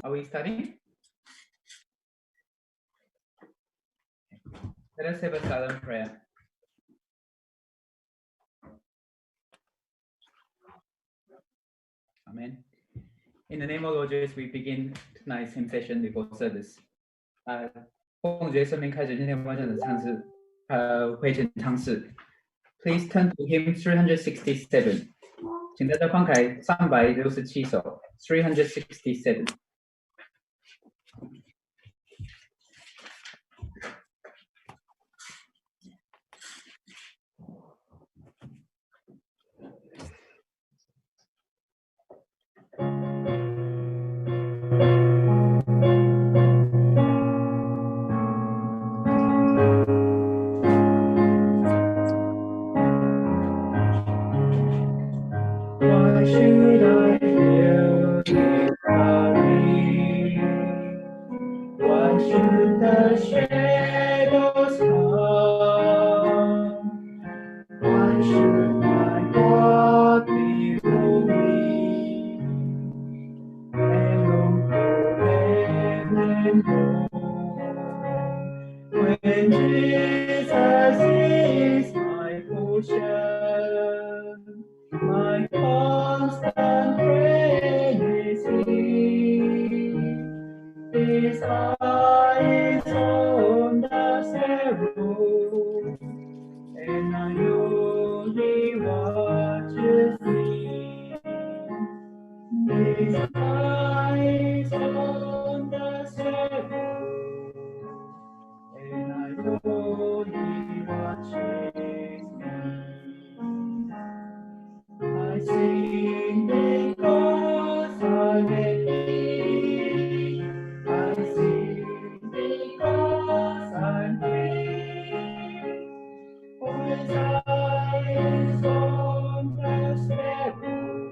Are we starting? Let us have a silent prayer. Amen. In the name of Lord Jesus, we begin tonight's hymn session before service. 奉主的圣名开始今天晚上的唱诗，会前唱诗。Please turn to hymn 367. 请大家翻开367首367。Why should I feel weary? Why should the shadows come? Why should my heart be lonely and long for heaven home? When Jesus is my portion, my constant friend is He. His eyes on the sparrow, and I know He watches me. His eyes on the sparrow, and I know He watches me. I sing because I met Thee. I sing because I'm free. For His eyes on the sparrow,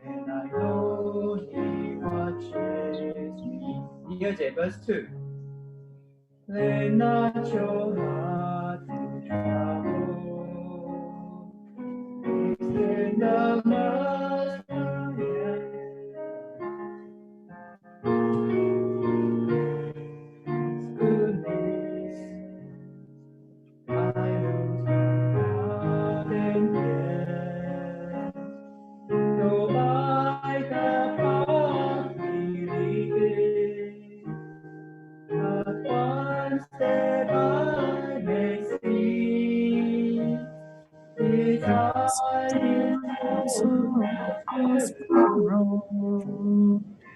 and I know He watches me. 第2节 verse 2. Let not your heart be troubled. In the most goodness, I lose my heart and care. Though by the path we lead, but one step I may see. His eyes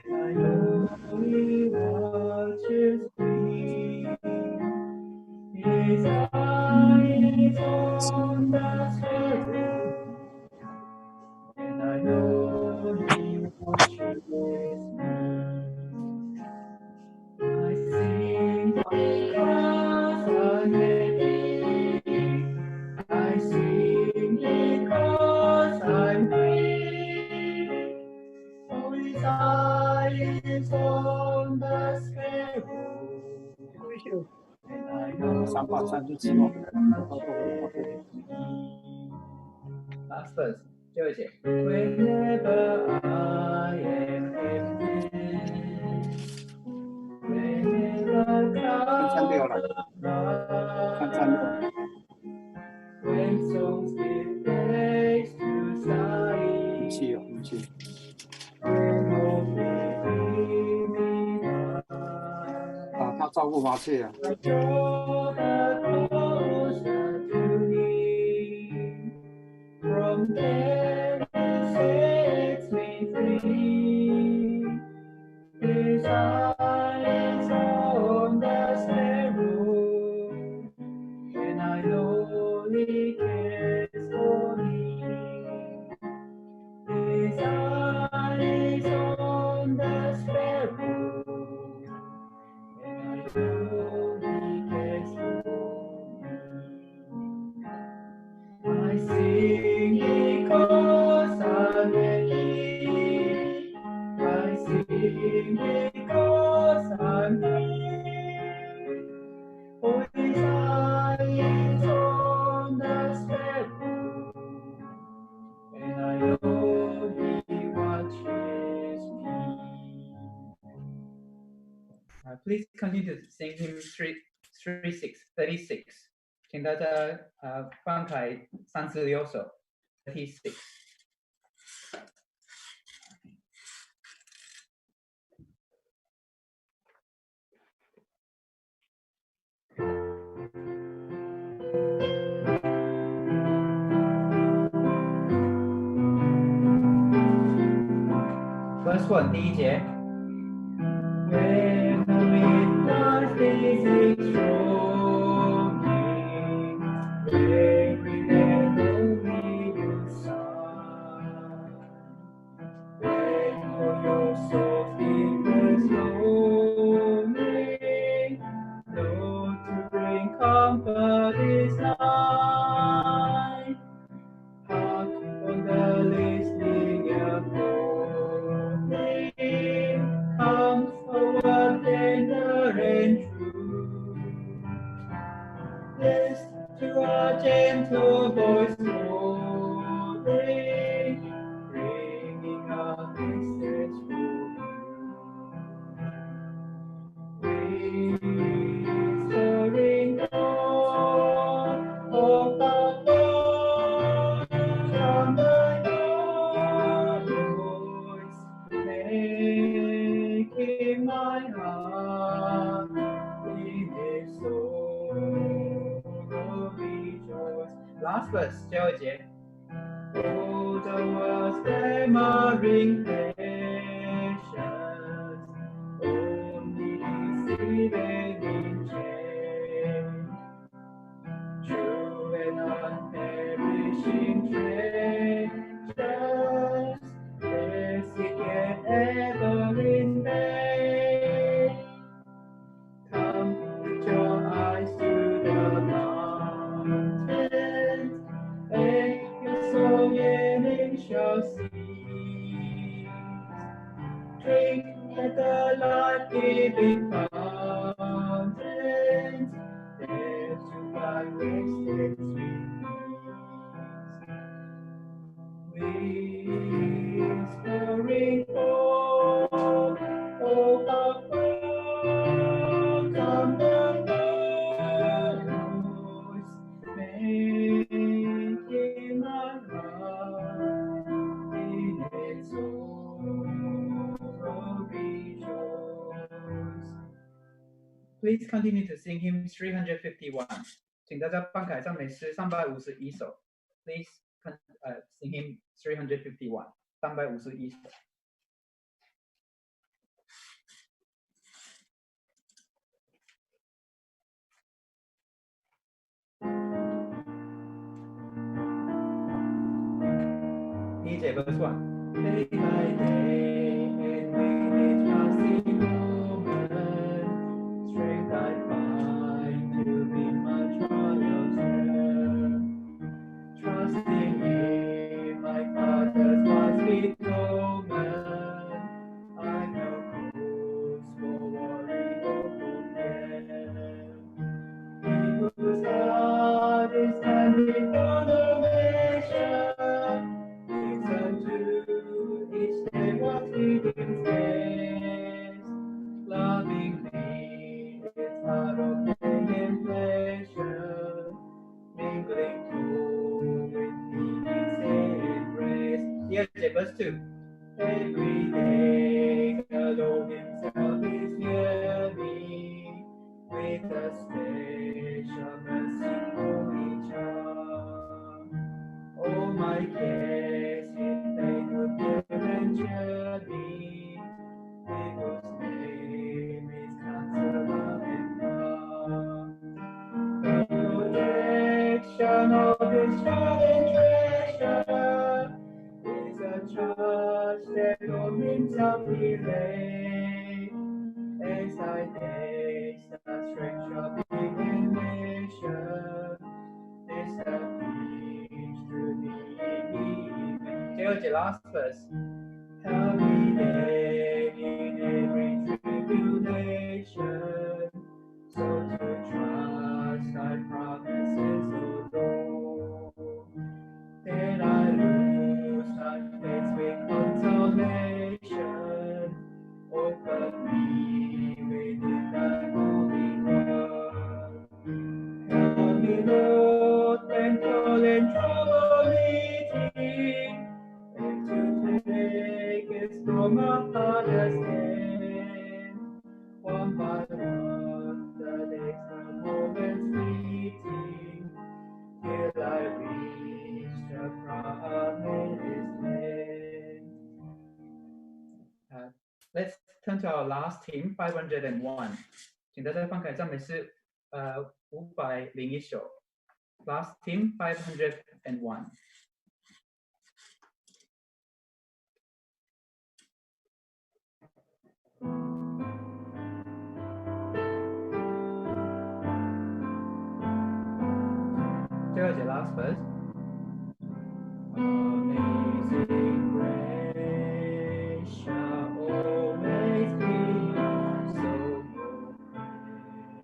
I know He watches me. His eyes on the sparrow, and I know He watches me. I sing because I met Thee. I sing because I'm free. Oh, His eyes on the sparrow, and I know Last verse, 第2节 Whenever I am empty, whenever clouds arise, when souls give place to sighing, when hope within me dies, 他照顾麻雀啊。 I draw the closer to Him. From there He sets me free. His eyes on the sparrow, and I know He cares for me. His eyes on the sparrow, and I know He cares for me. I sing because I met Thee. I sing because continue to sing hymn 36, 请大家翻开36首 36。Verse 1第一节。When the midnight is strong, every melody you sigh. When all your soul feels lonely, Lord, to bring comfort is nigh. Hark on the listening ear calling, comes a word tender and true. Listen to a gentle voice calling, bringing a message for you. Whispering Lord, of the Lord, from the voice, making my heart in its sorrow rejoice. Last verse, 最后一节。Oh, the world's clamoring patience, only deceiving in change. True and unperishing treasures, blessed yet ever in vain. Come with your eyes to the mountains, and your soul yearning shall cease. Drink at the life-giving fountains, there to find wasted sweet peace. Whispering forth, oh, how far come the voice, making my heart in its sorrow rejoice. Please continue to sing hymn 351. 请大家翻开赞美诗351首。Please sing hymn 351. 351首。第一节 verse 1. Day by day and minute passing moment, strength I find to be my trials there. Trusting in my Father's wise atonement, I know cause for worry or for fear. He whose heart is standing for the measure, gives unto each day what he deems best. Loving me is part of pain and pleasure, mingling too with peace and rest. Yes, verse 2. Every day the Lord himself is near me, with a special mercy for each charm. All my cares in faith would give and cheer me, he whose name is Counselor and God. The protection of his child and treasure is a trust that on himself he laid. As I taste the strength shall be in measure, this the peace to thee. 第二节 last verse. Help me then in every tribulation, so to trust thy promises, O Lord. Then I lose thy faith with consolation, open me within thy when toil and trouble meeting, and to take it from a Father's hand. One by one, the days and moments fleeting, till I reach the promised land. Let's turn to our last hymn, 501. 请大家翻开赞美诗501首。Last hymn, 501. Last verse. Amazing grace shall always be our soul praise.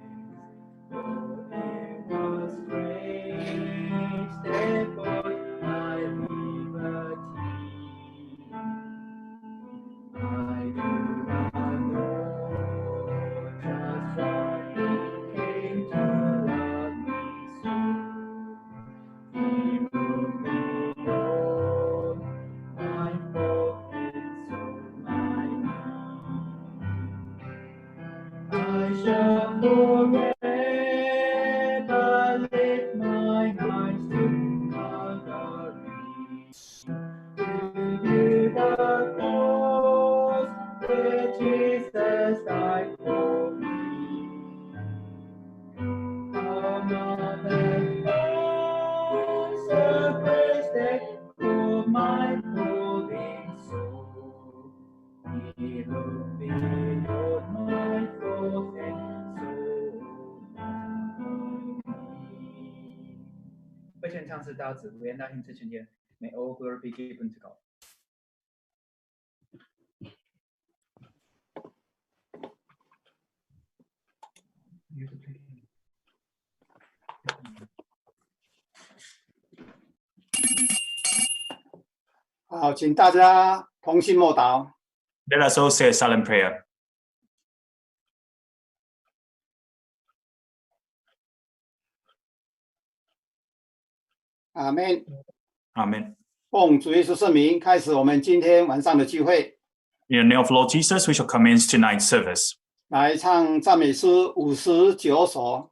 For it was grace that bought my liberty. I do not know just what it came to love me so. He moved beyond my fault and so my need. I shall forever lift my eyes to Calvary, to view the cross where Jesus died for me. For my falling soul, He looked beyond my fault and so my need. 会先唱诗到此，无言大听之前天 May all glory be given to God. “好，请大家同心默祷。 Let us all say a silent prayer. 阿们。 Amen. 奉主耶稣圣名，开始我们今天晚上的聚会。 In the name of Lord Jesus, we shall commence tonight's service. 来唱赞美诗59首。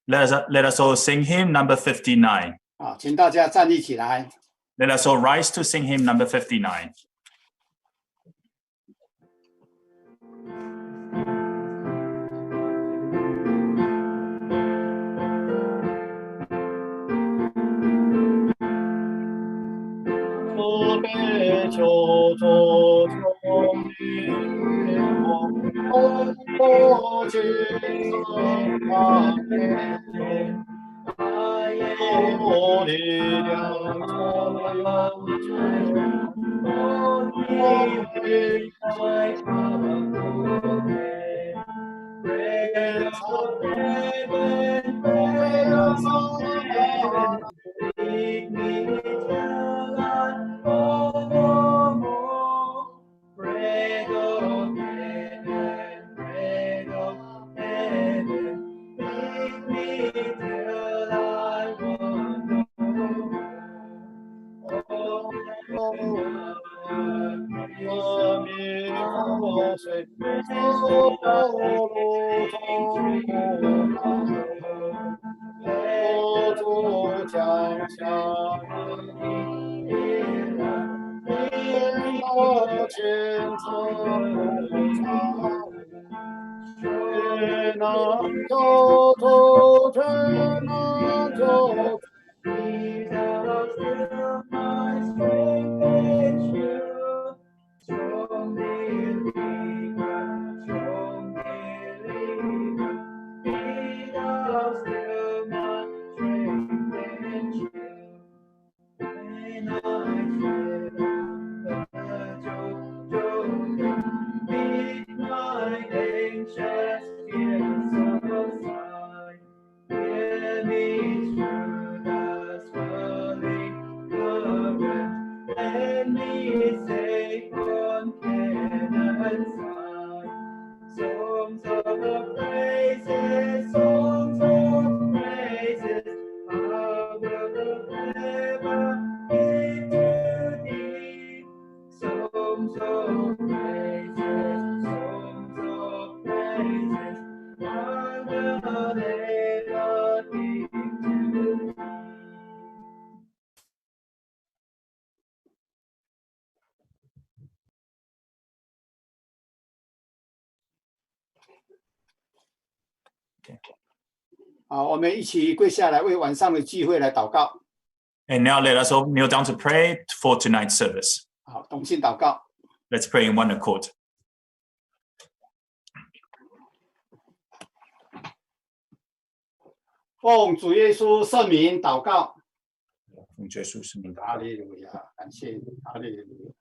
Let us all sing hymn number 59. 好，请大家站立起来。 Let us all rise to sing hymn number 59. Hear me 好，我们一起跪下来为晚上的聚会来祷告。 And now let us all kneel down to pray for tonight's service. 好，同心祷告。 Let's pray in one accord. 奉主耶稣圣名祷告。奉主耶稣圣名祷告。哈利路亚，感谢你，哈利路亚。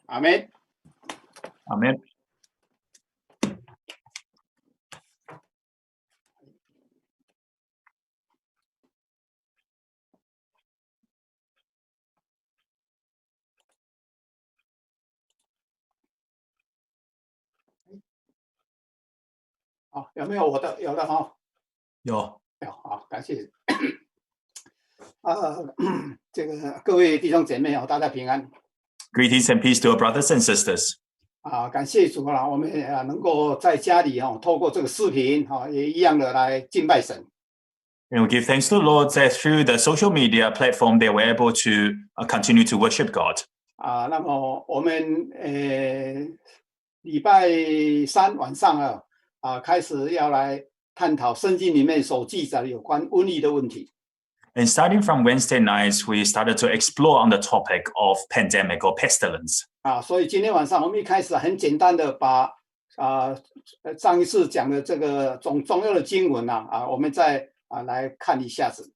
阿们。 Amen. 好，有没有我的？有的哈。有。有，好，感谢。这个各位弟兄姐妹大家平安。 Greetings and peace to our brothers and sisters. 感谢主我们能够在家里透过这个视频也一样的来敬拜神。 And we give thanks to the Lord that through the social media platform they were able to continue to worship God. 那么我们礼拜三晚上开始要来探讨圣经里面所记载的有关瘟疫的问题。 And starting from Wednesday nights, we started to explore on the topic of pandemic or pestilence. 所以今天晚上我们一开始很简单的把上一次讲的这个重要的经文我们再来看一下子。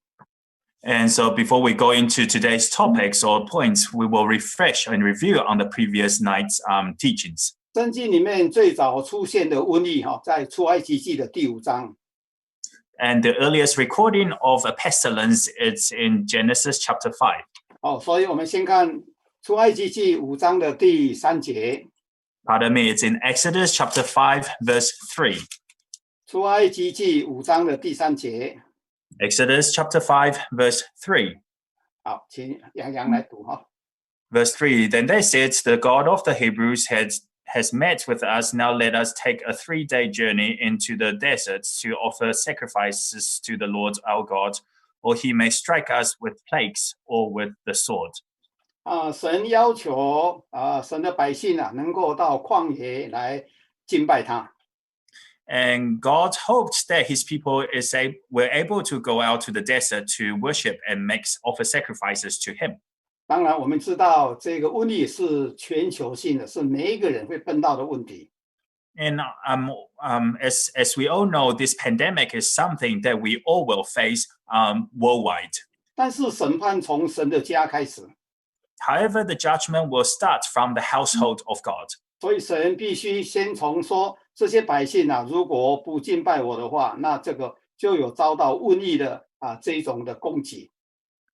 And so before we go into today's topics or points, we will refresh and review on the previous night's teachings. 圣经里面最早出现的瘟疫在出埃及记的第5章。And the earliest recording of a pestilence is in Genesis chapter 5. 所以我们先看出埃及记5章的第3节。Pardon me, it's in Exodus chapter 5, verse 3. 出埃及记5章的第3节。Exodus chapter 5, verse 3. 好，请杨洋来读Verse 3, Then they said, The God of the Hebrews has met with us. Now let us take a 3-day journey into the desert to offer sacrifices to the Lord our God, or he may strike us with plagues or with the sword. 神要求神的百姓能够到旷野来敬拜他。And God hoped that his people were able to go out to the desert to worship and offer sacrifices to him. 当然，我们知道这个瘟疫是全球性的，是每一个人会碰到的问题。And as we all know, this pandemic is something that we all will face worldwide. 但是审判从神的家开始。However, the judgment will start from the household of God. 所以神必须先从说这些百姓如果不敬拜我的话，那这个就有遭到瘟疫的这一种的攻击。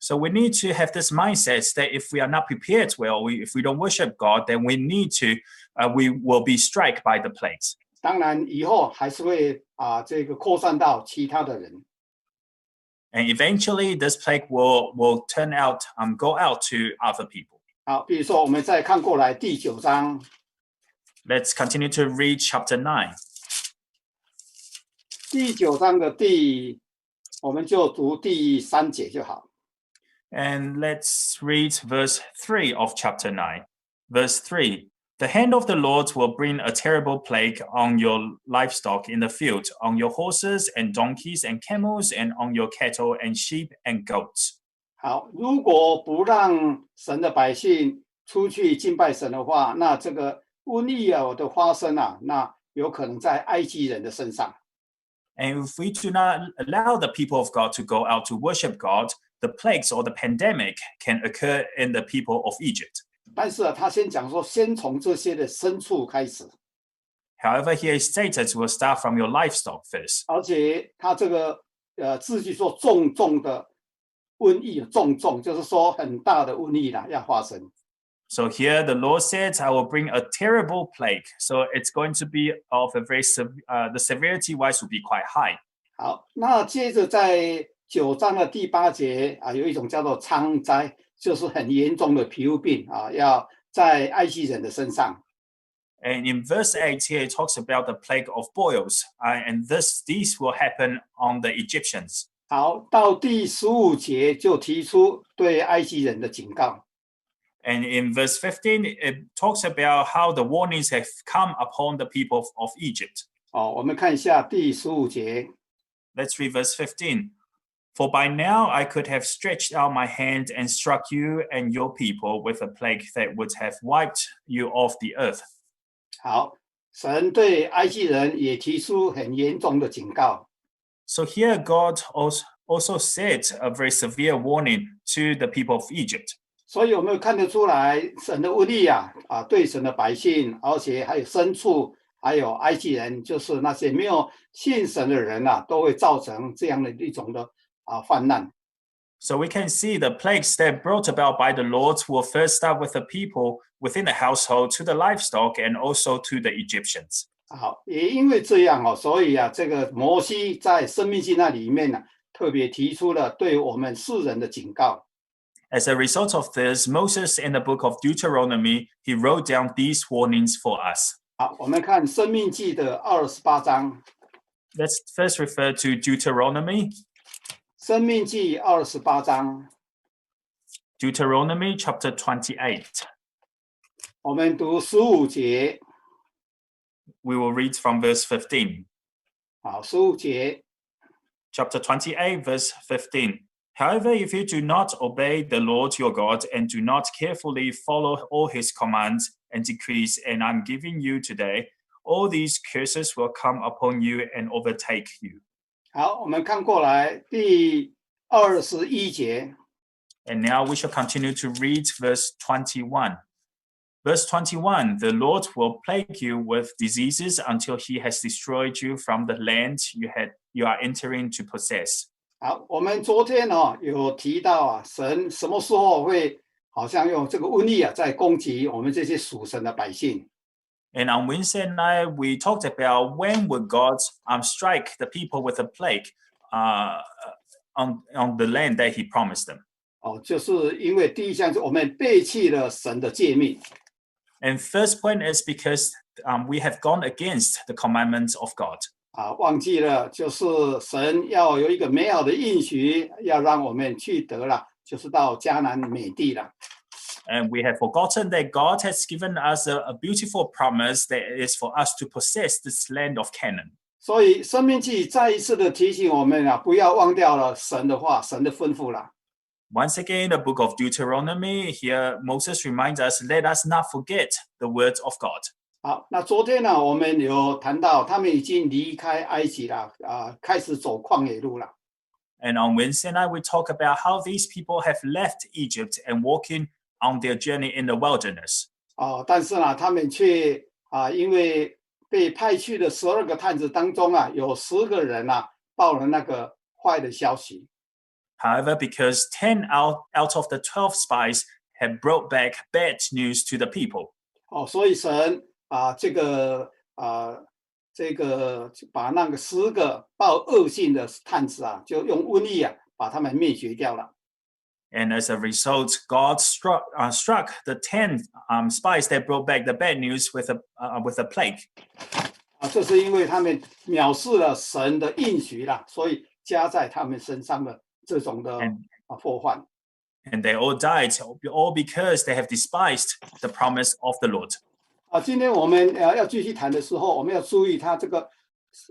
So we need to have this mindset that if we are not prepared well, if we don't worship God, then we will be struck by the plagues. 当然，以后还是会这个扩散到其他的人。And eventually, this plague will go out to other people. 好，比如说我们再看过来第9章。Let's continue to read chapter 9. 第9章的我们就读第3节就好。And let's read verse 3 of chapter 9. Verse 3, The hand of the Lord will bring a terrible plague on your livestock in the field, on your horses and donkeys and camels, and on your cattle and sheep and goats. 好，如果不让神的百姓出去敬拜神的话，那这个瘟疫的发生那有可能在埃及人的身上。And if we do not allow the people of God to go out to worship God, the plagues or the pandemic can occur in the people of Egypt. 但是他先讲说，先从这些的牲畜开始。However, here is stated will start from your livestock first. 而且他这个字句说重重的瘟疫，重就是说很大的瘟疫要发生。So here the Lord said, I will bring a terrible plague. So it's going to be of a very the severity wise will be quite high. 好，那接着在9章的第8节有一种叫做疮灾，就是很严重的皮肤病要在埃及人的身上。And in verse 8 here, it talks about the plague of boils, and these will happen on the Egyptians. 好，到第15节就提出对埃及人的警告。And in verse 15, it talks about how the warnings have come upon the people of Egypt. 我们看一下第15节。Let's read verse 15. For by now I could have stretched out my hand and struck you and your people with a plague that would have wiped you off the earth. 好，神对埃及人也提出很严重的警告。So here God also said a very severe warning to the people of Egypt. 所以我们看得出来，神的瘟疫对神的百姓，而且还有牲畜，还有埃及人，就是那些没有信神的人都会造成这样的一种的患难。So we can see the plagues that brought about by the Lord will first start with the people within the household, to the livestock, and also to the Egyptians. 好，也因为这样所以这个摩西在生命记那里面特别提出了对我们世人的警告。As a result of this, Moses in the book of Deuteronomy, he wrote down these warnings for us. 好，我们看生命记的28章。Let's first refer to Deuteronomy. 生命记28章。Deuteronomy chapter 28. 我们读15节。We will read from verse 15. 好，15节。Chapter 28, verse 15. However, if you do not obey the Lord your God and do not carefully follow all his commands and decrees, and I'm giving you today, all these curses will come upon you and overtake you. 好，我们看过来第21节。 And now we shall continue to read verse 21. Verse 21, the Lord will plague you with diseases until he has destroyed you from the land you are entering to possess. 好，我们昨天有提到啊，神什么时候会好像用这个瘟疫啊，在攻击我们这些属神的百姓。 And on Wednesday night, we talked about when would God strike the people with a plague on the land that he promised them. 就是因为第一项是我们背弃了神的诫命。 And first point is because we have gone against the commandments of God. 忘记了就是神要有一个美好的应许，要让我们去得了，就是到迦南美地了。 And we have forgotten that God has given us a beautiful promise that is for us to possess this land of Canaan. 所以申命记再一次的提醒我们啊，不要忘掉了神的话，神的吩咐了。 Once again, the book of Deuteronomy, here Moses reminds us, let us not forget the words of God. 好，那昨天呢，我们有谈到他们已经离开埃及了，开始走旷野路了。 And on Wednesday night, we talk about how these people have left Egypt and walking on their journey in the wilderness. 但是呢，他们却因为被派去的12个探子当中啊，有10个人报了那个坏的消息。 However, because 10 out of the 12 spies had brought back bad news to the people. 所以神这个把那个10个报恶信的探子就用瘟疫把他们灭绝掉了。 And as a result, God struck the 10 spies that brought back the bad news with a plague. 这是因为他们藐视了神的应许啦，所以加在他们身上的这种的祸患。 And they all died, all because they have despised the promise of the Lord. 今天我们要继续谈的时候，我们要注意他这个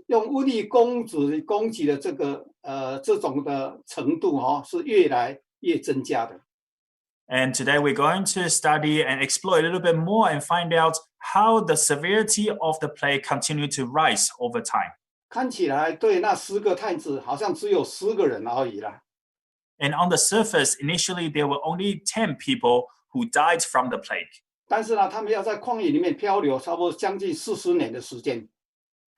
用瘟疫攻击的这种的程度是越来越增加的。 And today we're going to study and explore a little bit more and find out how the severity of the plague continued to rise over time. 看起来对那10个探子好像只有10个人而已啦。 And on the surface, initially there were only 10 people who died from the plague. 但是呢，他们要在旷野里面漂流，差不多将近40年的时间。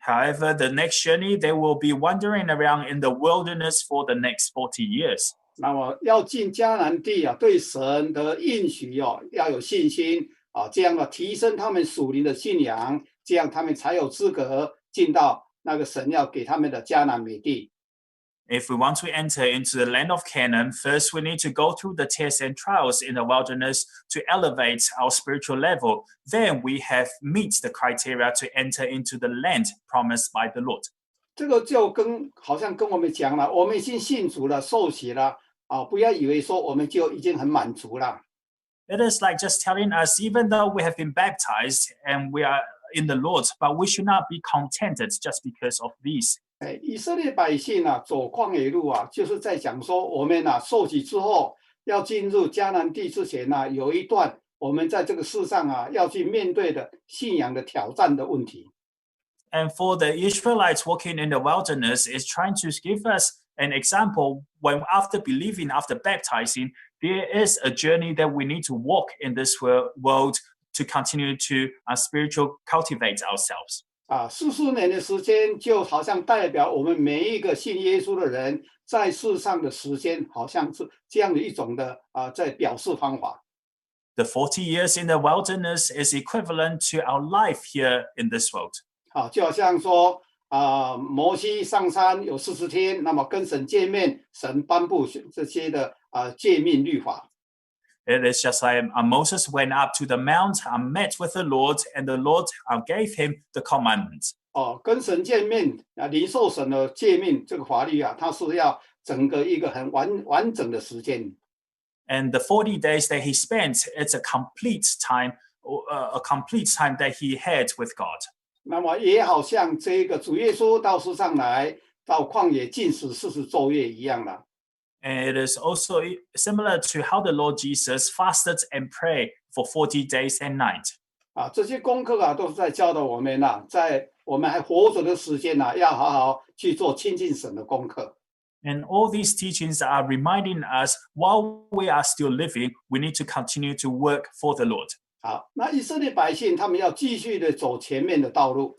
However, the next journey, they will be wandering around in the wilderness for the next 40 years. 那么要进迦南地对神的应许要有信心这样提升他们属灵的信仰，这样他们才有资格进到那个神要给他们的迦南美地。 If we want to enter into the land of Canaan, first we need to go through the tests and trials in the wilderness to elevate our spiritual level. Then we have meet the criteria to enter into the land promised by the Lord. 这个就好像跟我们讲了，我们已经信主了，受洗了不要以为说我们就已经很满足了。 It is like just telling us, even though we have been baptized and we are in the Lord, but we should not be contented just because of these. 以色列百姓走旷野路就是在讲说我们受洗之后要进入迦南地之前有一段我们在这个世上要去面对的信仰的挑战的问题。 And for the Israelites walking in the wilderness is trying to give us an example when after believing, after baptizing, there is a journey that we need to walk in this world to continue to spiritual cultivate ourselves. 40年的时间就好像代表我们每一个信耶稣的人在世上的时间，好像是这样的一种的在表示方法。 The 40 years in the wilderness is equivalent to our life here in this world. 就好像说摩西上山有40天，那么跟神见面，神颁布这些的诫命律法。 It is just like Moses went up to the mount and met with the Lord, and the Lord gave him the commandments. 跟神见面领受神的诫命这个法律它是要整个一个很完整的时间。 And the 40 days that he spent, it's a complete time that he had with God. 那么也好像这个主耶稣到世上来，到旷野禁食40昼夜一样了。 And it is also similar to how the Lord Jesus fasted and prayed for 40 days and nights. 这些功课都是在教导我们在我们还活着的时间要好好去做亲近神的功课。And all these teachings are reminding us while we are still living, we need to continue to work for the Lord. 好，那以色列百姓他们要继续的走前面的道路。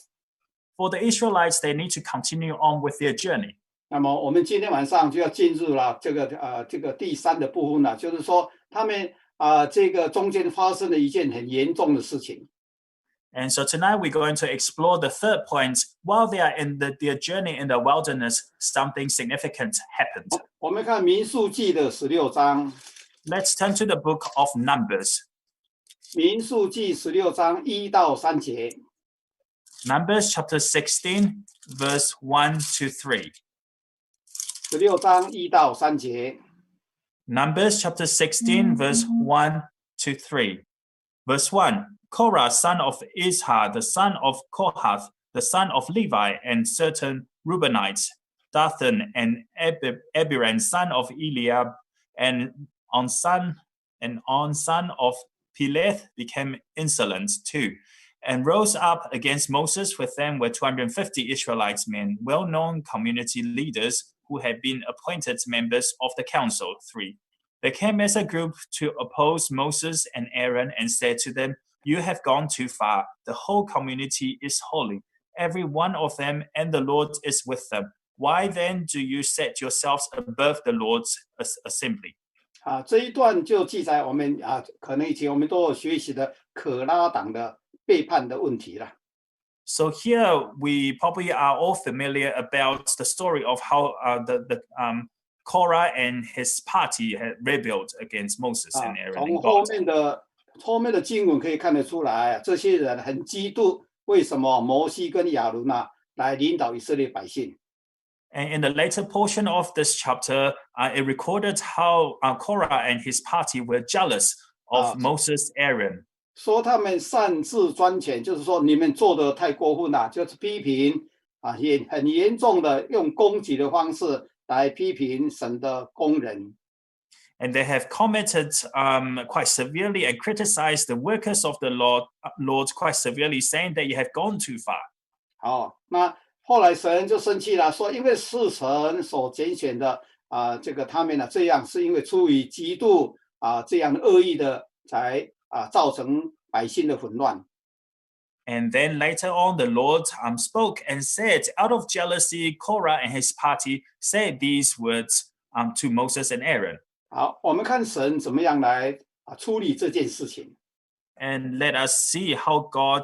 For the Israelites, they need to continue on with their journey. 那么我们今天晚上就要进入了这个第3的部分就是说他们这个中间发生了一件很严重的事情。And so tonight we're going to explore the third point. While they are in their journey in the wilderness, something significant happened. 我们看民数记的16章。Let's turn to the book of Numbers. 民数记16章1到3节。Numbers chapter 16, verse 1 to 3. 16章1到3节。Numbers chapter 16, verse 1 to 3. Verse 1. Korah, son of Izhar, the son of Kohath, the son of Levi, and certain Reubenites, Dathan and Abiram, son of Eliab, and On son of Peleth, became insolent too, and rose up against Moses. With them were 250 Israelites men, well-known community leaders who had been appointed members of the council. 3. They came as a group to oppose Moses and Aaron and said to them, "You have gone too far. The whole community is holy, every one of them, and the Lord is with them. Why then do you set yourselves above the Lord's assembly?" 这一段就记载我们可能以前我们都有学习的可拉党的背叛的问题了。So here we probably are all familiar about the story of how Korah and his party had rebelled against Moses and Aaron. 从后面的经文可以看得出来，这些人很嫉妒，为什么摩西跟亚伦来领导以色列百姓。And in the later portion of this chapter, it recorded how Korah and his party were jealous of Moses, Aaron. 说他们擅自专权，就是说你们做的太过分了，就是批评也很严重的用攻击的方式来批评神的工人。And they have commented quite severely and criticized the workers of the Lord quite severely, saying that you have gone too far. 好，那后来神就生气了，说因为是神所拣选的这个他们这样是因为出于嫉妒这样恶意的才造成百姓的混乱。And then later on, the Lord spoke and said, out of jealousy, Korah and his party said these words to Moses and Aaron. 好，我们看神怎么样来处理这件事情。And let us see how God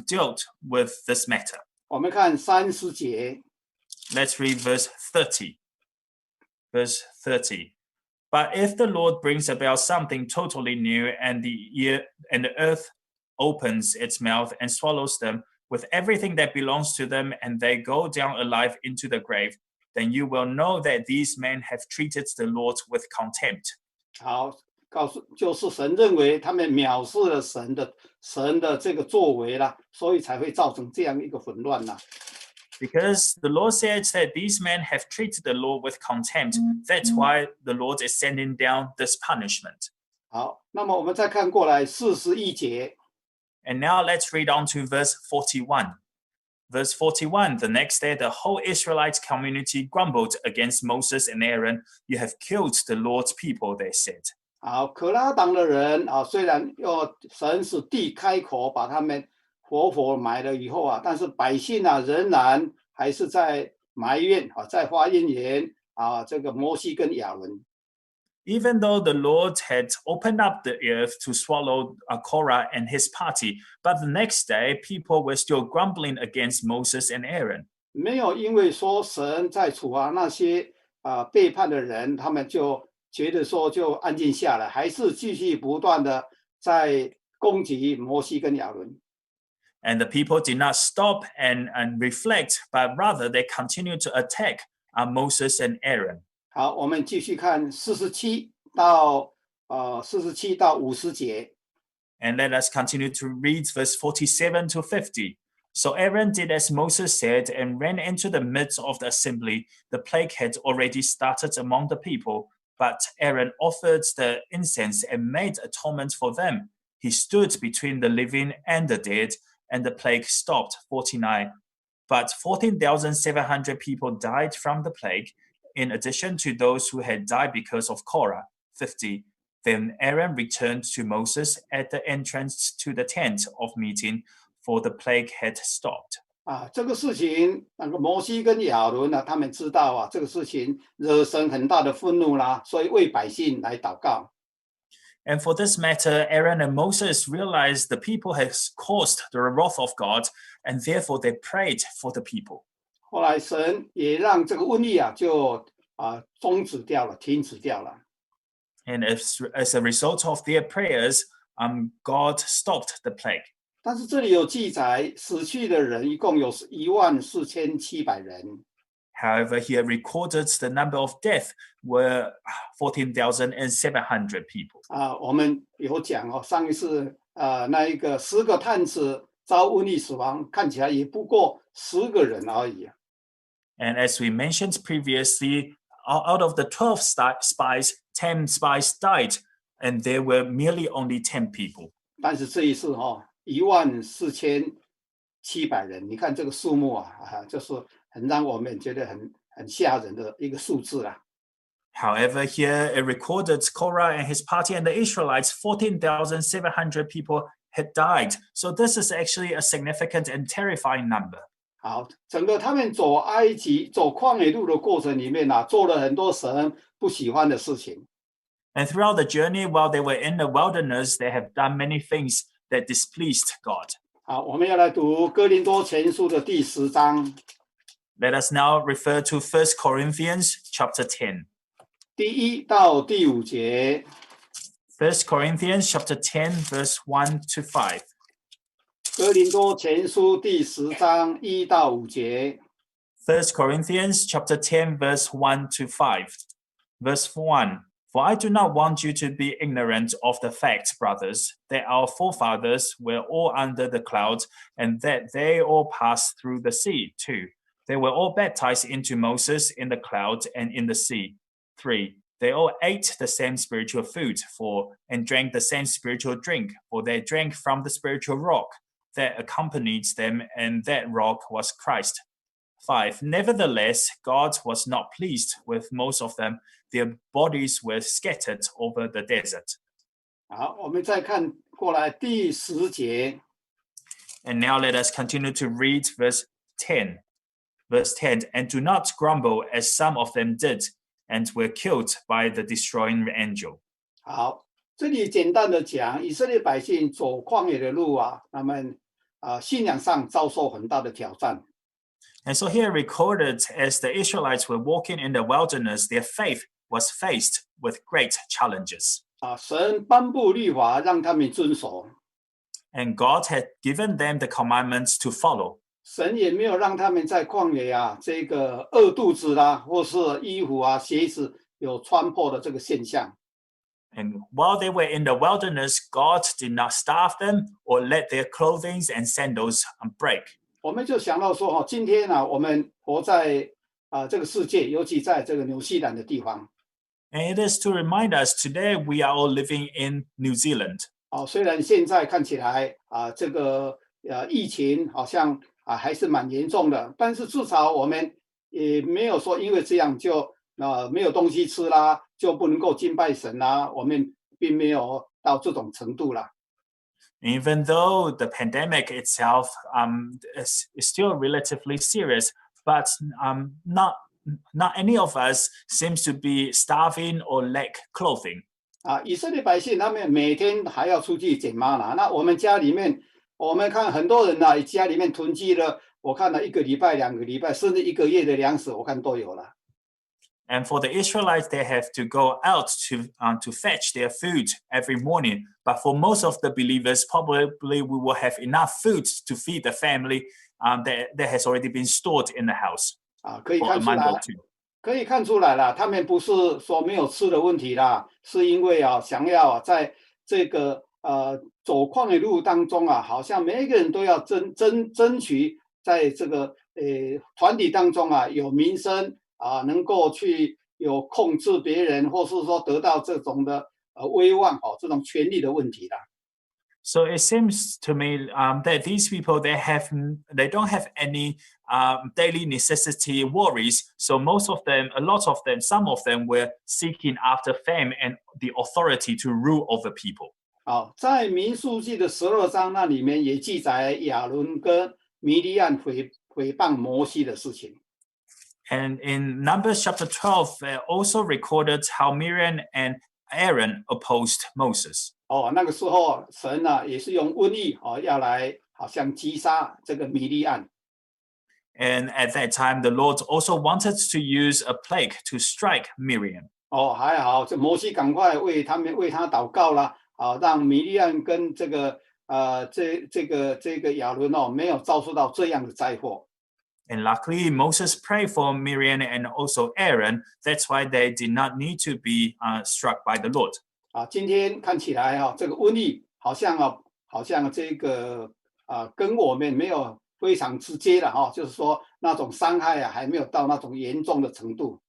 dealt with this matter. 我们看30节。Let's read verse 30. Verse 30. But if the Lord brings about something totally new, and the earth opens its mouth and swallows them with everything that belongs to them, and they go down alive into the grave, then you will know that these men have treated the Lord with contempt. 好，就是神认为他们藐视了神的这个作为啦，所以才会造成这样一个混乱啦。Because the Lord says that these men have treated the Lord with contempt, that's why the Lord is sending down this punishment. 好，那么我们再看过来41节。And now let's read on to verse 41. Verse 41, the next day, the whole Israelite community grumbled against Moses and Aaron. You have killed the Lord's people, they said. 好，可拉党的人虽然神使地开口把他们活埋了以后但是百姓仍然还是在埋怨在发怨言这个摩西跟亚伦。Even though the Lord had opened up the earth to swallow Korah and his party, but the next day people were still grumbling against Moses and Aaron. 没有因为说神在处罚那些背叛的人，他们就觉得说就安静下来，还是继续不断的在攻击摩西跟亚伦。And the people did not stop and reflect, but rather they continued to attack Moses and Aaron. 好，我们继续看47到50节。And let us continue to read verse 47 to 50. So Aaron did as Moses said and ran into the midst of the assembly. The plague had already started among the people, but Aaron offered the incense and made atonement for them. he stood between the living and the dead, and the plague stopped 49. But 14,700 people died from the plague, in addition to those who had died because of cholera, 50. Then Aaron returned to Moses at the entrance to the tent of meeting, for the plague had stopped. 这个事情，那个摩西跟亚伦呢，他们知道这个事情惹神很大的愤怒啦，所以为百姓来祷告。And for this matter, Aaron and Moses realized the people had caused the wrath of God, and therefore they prayed for the people. 后来神也让这个瘟疫就终止掉了，停止掉了。And as a result of their prayers, God stopped the plague. 但是这里有记载，死去的人一共有14700人。However, here recorded the number of death were 14,700 people. 我们有讲上一次那一个10个探子遭瘟疫死亡，看起来也不过10个人而已。And as we mentioned previously, out of the 12 spies, 10 spies died, and there were merely only 10 people. 但是这一次14700人，你看这个数目就是很让我们觉得很吓人的一个数字啦。However, here it recorded Korah and his party and the Israelites, 14,700 people had died. So this is actually a significant and terrifying number. 好，整个他们走埃及、走旷野路的过程里面做了很多神不喜欢的事情。And throughout the journey, while they were in the wilderness, they have done many things that displeased God. 好，我们要来读哥林多前书的第10章。Let us now refer to 1 Corinthians chapter 10. 第1到第5节。1 Corinthians chapter 10, verse 1 to 5. 哥林多前书第10章1到5节。1 Corinthians chapter 10, verse 1 to 5. Verse 1. For I do not want you to be ignorant of the fact, brothers, that our forefathers were all under the cloud, and that they all passed through the sea too. They were all baptized into Moses in the cloud and in the sea. 3. They all ate the same spiritual food and drank the same spiritual drink, for they drank from the spiritual rock that accompanied them, and that rock was Christ. 5. Nevertheless, God was not pleased with most of them. Their bodies were scattered over the desert. 好，我们再看过来第10节。And now let us continue to read verse 10. Verse 10, and do not grumble as some of them did, and were killed by the destroying angel. 好，这里简单的讲，以色列百姓走旷野的路他们信仰上遭受很大的挑战。And so here recorded, as the Israelites were walking in the wilderness, their faith was faced with great challenges. 神颁布律法让他们遵守， And God had given them the commandments to follow. 神也没有让他们在旷野这个饿肚子啦，或是衣服鞋子有穿破的这个现象。And while they were in the wilderness, God did not starve them or let their clothing and sandals break. 我们就想到说今天我们活在这个世界，尤其在这个纽西兰的地方。And it is to remind us today we are all living in New Zealand. 虽然现在看起来这个疫情好像还是蛮严重的，但是至少我们也没有说因为这样就没有东西吃啦，就不能够敬拜神啦，我们并没有到这种程度啦。Even though the pandemic itself is still relatively serious, but not any of us seems to be starving or lack clothing. 以色列百姓他们每天还要出去捡玛拿，那我们家里面，我们看很多人家里面囤积了，我看了1个礼拜、2个礼拜，甚至1个月的粮食，我看都有了。And for the Israelites, they have to go out to fetch their food every morning. But for most of the believers, probably we will have enough food to feed the family that has already been stored in the house. 可以看出来啦，他们不是说没有吃的问题啦，是因为想要在这个走旷野路当中好像每一个人都要争取在这个团体当中有名声能够去有控制别人，或是说得到这种的威望这种权力的问题啦。So it seems to me that these people they don't have any daily necessity worries. So a lot of them, some of them were seeking after fame and the authority to rule over people. 好，在民数记的12章那里面也记载亚伦跟米利暗诽谤摩西的事情。 And in Numbers chapter 12, also recorded how Miriam and Aaron opposed Moses. 哦，那个时候神呢也是用瘟疫要来好像击杀这个米利暗。 And at that time, the Lord also wanted to use a plague to strike Miriam. 哦，还好，这摩西赶快为他祷告了，让米利暗跟这个亚伦没有遭受到这样的灾祸。 And luckily, Moses prayed for Miriam and also Aaron. That's why they did not need to be struck by the Lord. 今天看起来这个瘟疫好像这个跟我们没有非常直接的就是说那种伤害还没有到那种严重的程度。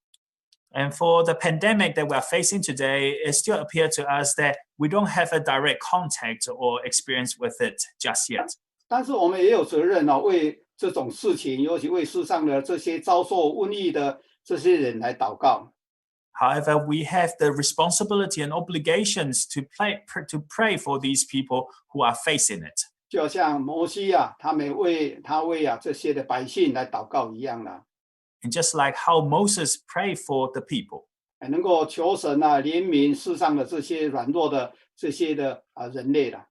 And for the pandemic that we are facing today, it still appears to us that we don't have a direct contact or experience with it just yet. 但是我们也有责任为这种事情，尤其为世上的这些遭受瘟疫的这些人来祷告。 However, we have the responsibility and obligations to pray for these people who are facing it. 就像摩西他为这些的百姓来祷告一样的。 And just like how Moses prayed for the people. 能够求神怜悯世上的这些软弱的这些的人类的。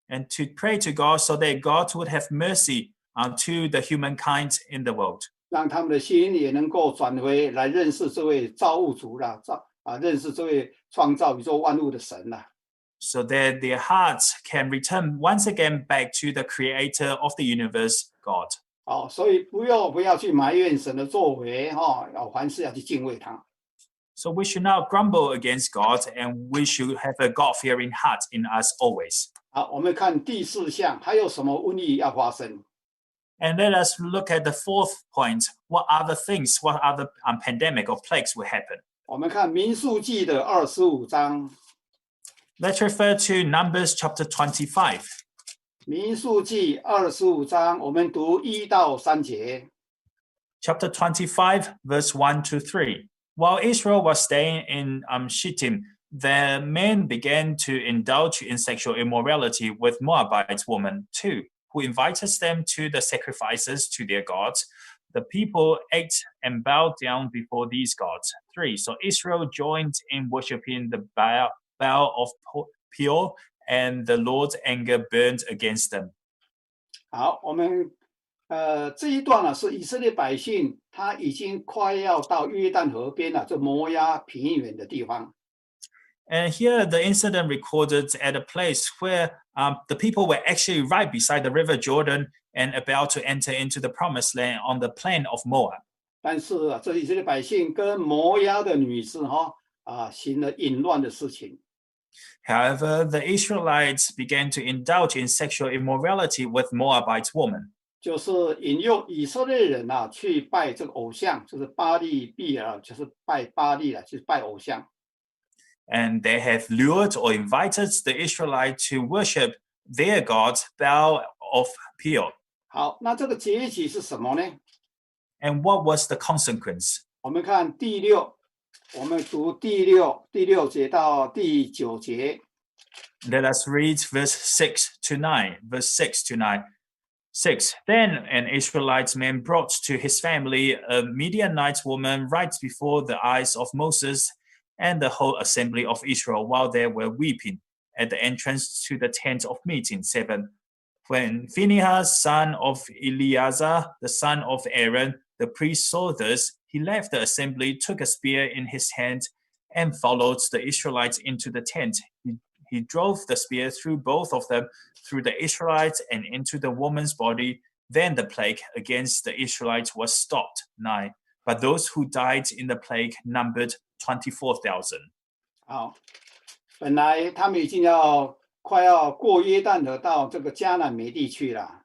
And to pray to God so that God would have mercy to the humankind in the world. 让他们的心也能够转回来认识这位造物主啦，认识这位创造宇宙万物的神啦。 So that their hearts can return once again back to the creator of the universe, God. 所以不要去埋怨神的作为凡事要去敬畏他。 So we should not grumble against God, and we should have a God-fearing heart in us always. 好，我们看第4项，还有什么瘟疫要发生？ And let us look at the fourth point. What other things, what other pandemic or plagues will happen? 我们看民数记的25章。 Let's refer to Numbers chapter 25. 民数记25章，我们读1到3节。 Chapter 25, verse 1 to 3. While Israel was staying in Shittim, the men began to indulge in sexual immorality with Moabite women too, who invited them to the sacrifices to their gods. The people ate and bowed down before these gods. 3. So Israel joined in worshiping the Baal of Peor, and the Lord's anger burned against them. 好，我们这一段是以色列百姓他已经快要到约旦河边了，这摩押平原的地方。 And here the incident recorded at a place where the people were actually right beside the river Jordan and about to enter into the promised land on the plain of Moab. 但是这以色列百姓跟摩押的女子行了淫乱的事情。 However, the Israelites began to indulge in sexual immorality with Moabite women. 就是引诱以色列人去拜这个偶像，就是巴利比尔，就是拜巴利了，就是拜偶像。 And they have lured or invited the Israelites to worship their god, Baal of Peor. 好，那这个结局是什么呢？ And what was the consequence? 我们看第6，我们读第6节到第9节。 Let us read verse 6 to 9. Verse 6 to 9. 6. Then an Israelite man brought to his family a Midianite woman right before the eyes of Moses and the whole assembly of Israel while they were weeping at the entrance to the tent of meeting. 7. When Phinehas, son of Eleazar, the son of Aaron, the priest, saw this, he left the assembly, took a spear in his hand, and followed the Israelites into the tent. He drove the spear through both of them, through the Israelites and into the woman's body. Then the plague against the Israelites was stopped. 9. But those who died in the plague numbered 24,000. 好，本来他们已经快要过约旦河到这个迦南美地去了。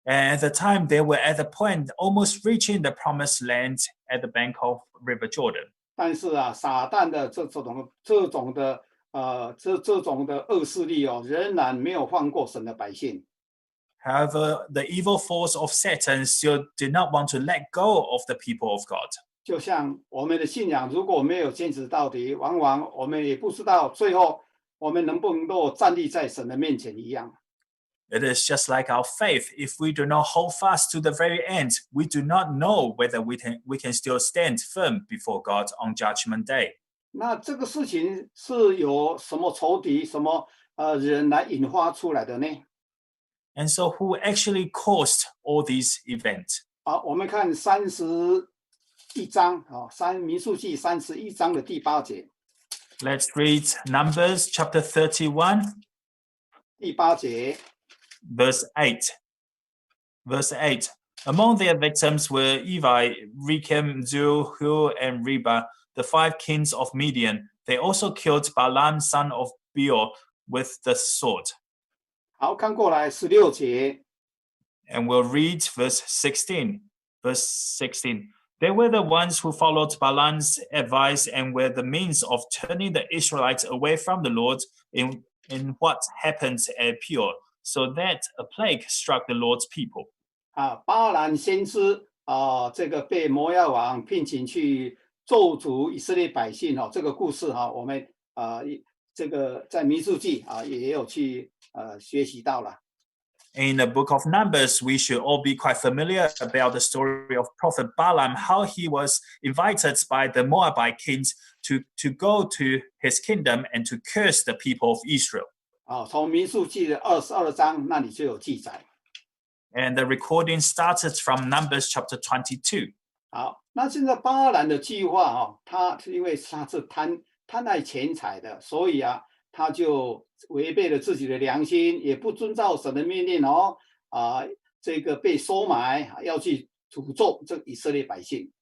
And at the time, they were at the point almost reaching the promised land at the bank of River Jordan. 但是撒旦的这种的这种的恶势力哦，仍然没有放过神的百姓。 However, the evil force of Satan still did not want to let go of the people of God. 就像我们的信仰，如果没有坚持到底，往往我们也不知道最后我们能不能够站立在神的面前一样。 It is just like our faith. If we do not hold fast to the very end, we do not know whether we can still stand firm before God on Judgment Day. 那这个事情是由什么仇敌、什么人来引发出来的呢？ And so who actually caused all these events? 好，我们看31章民数记31章的第8节。 Let's read Numbers chapter 31, 第8节， verse 8. Verse 8. Among their victims were Evi, Rechem, Zur, Hur, and Reba, the 5 kings of Midian. They also killed Balaam, son of Beor, with the sword. 好，看过来16节。 And we'll read verse 16. Verse 16. They were the ones who followed Balaam's advice and were the means of turning the Israelites away from the Lord in what happened at Peor, so that a plague struck the Lord's people. 巴兰先知这个被摩押王聘请去咒诅以色列百姓这个故事我们这个在民数记也有去学习到了。 In the book of Numbers, we should all be quite familiar about the story of Prophet Balaam, how he was invited by the Moabite kings to go to his kingdom and to curse the people of Israel. 从民数记的22章那里就有记载。 And the recording started from Numbers chapter 22. 好，那现在巴兰的计划他因为他是贪爱钱财的，所以他就违背了自己的良心，也不遵照神的命令这个被收买，要去诅咒这以色列百姓。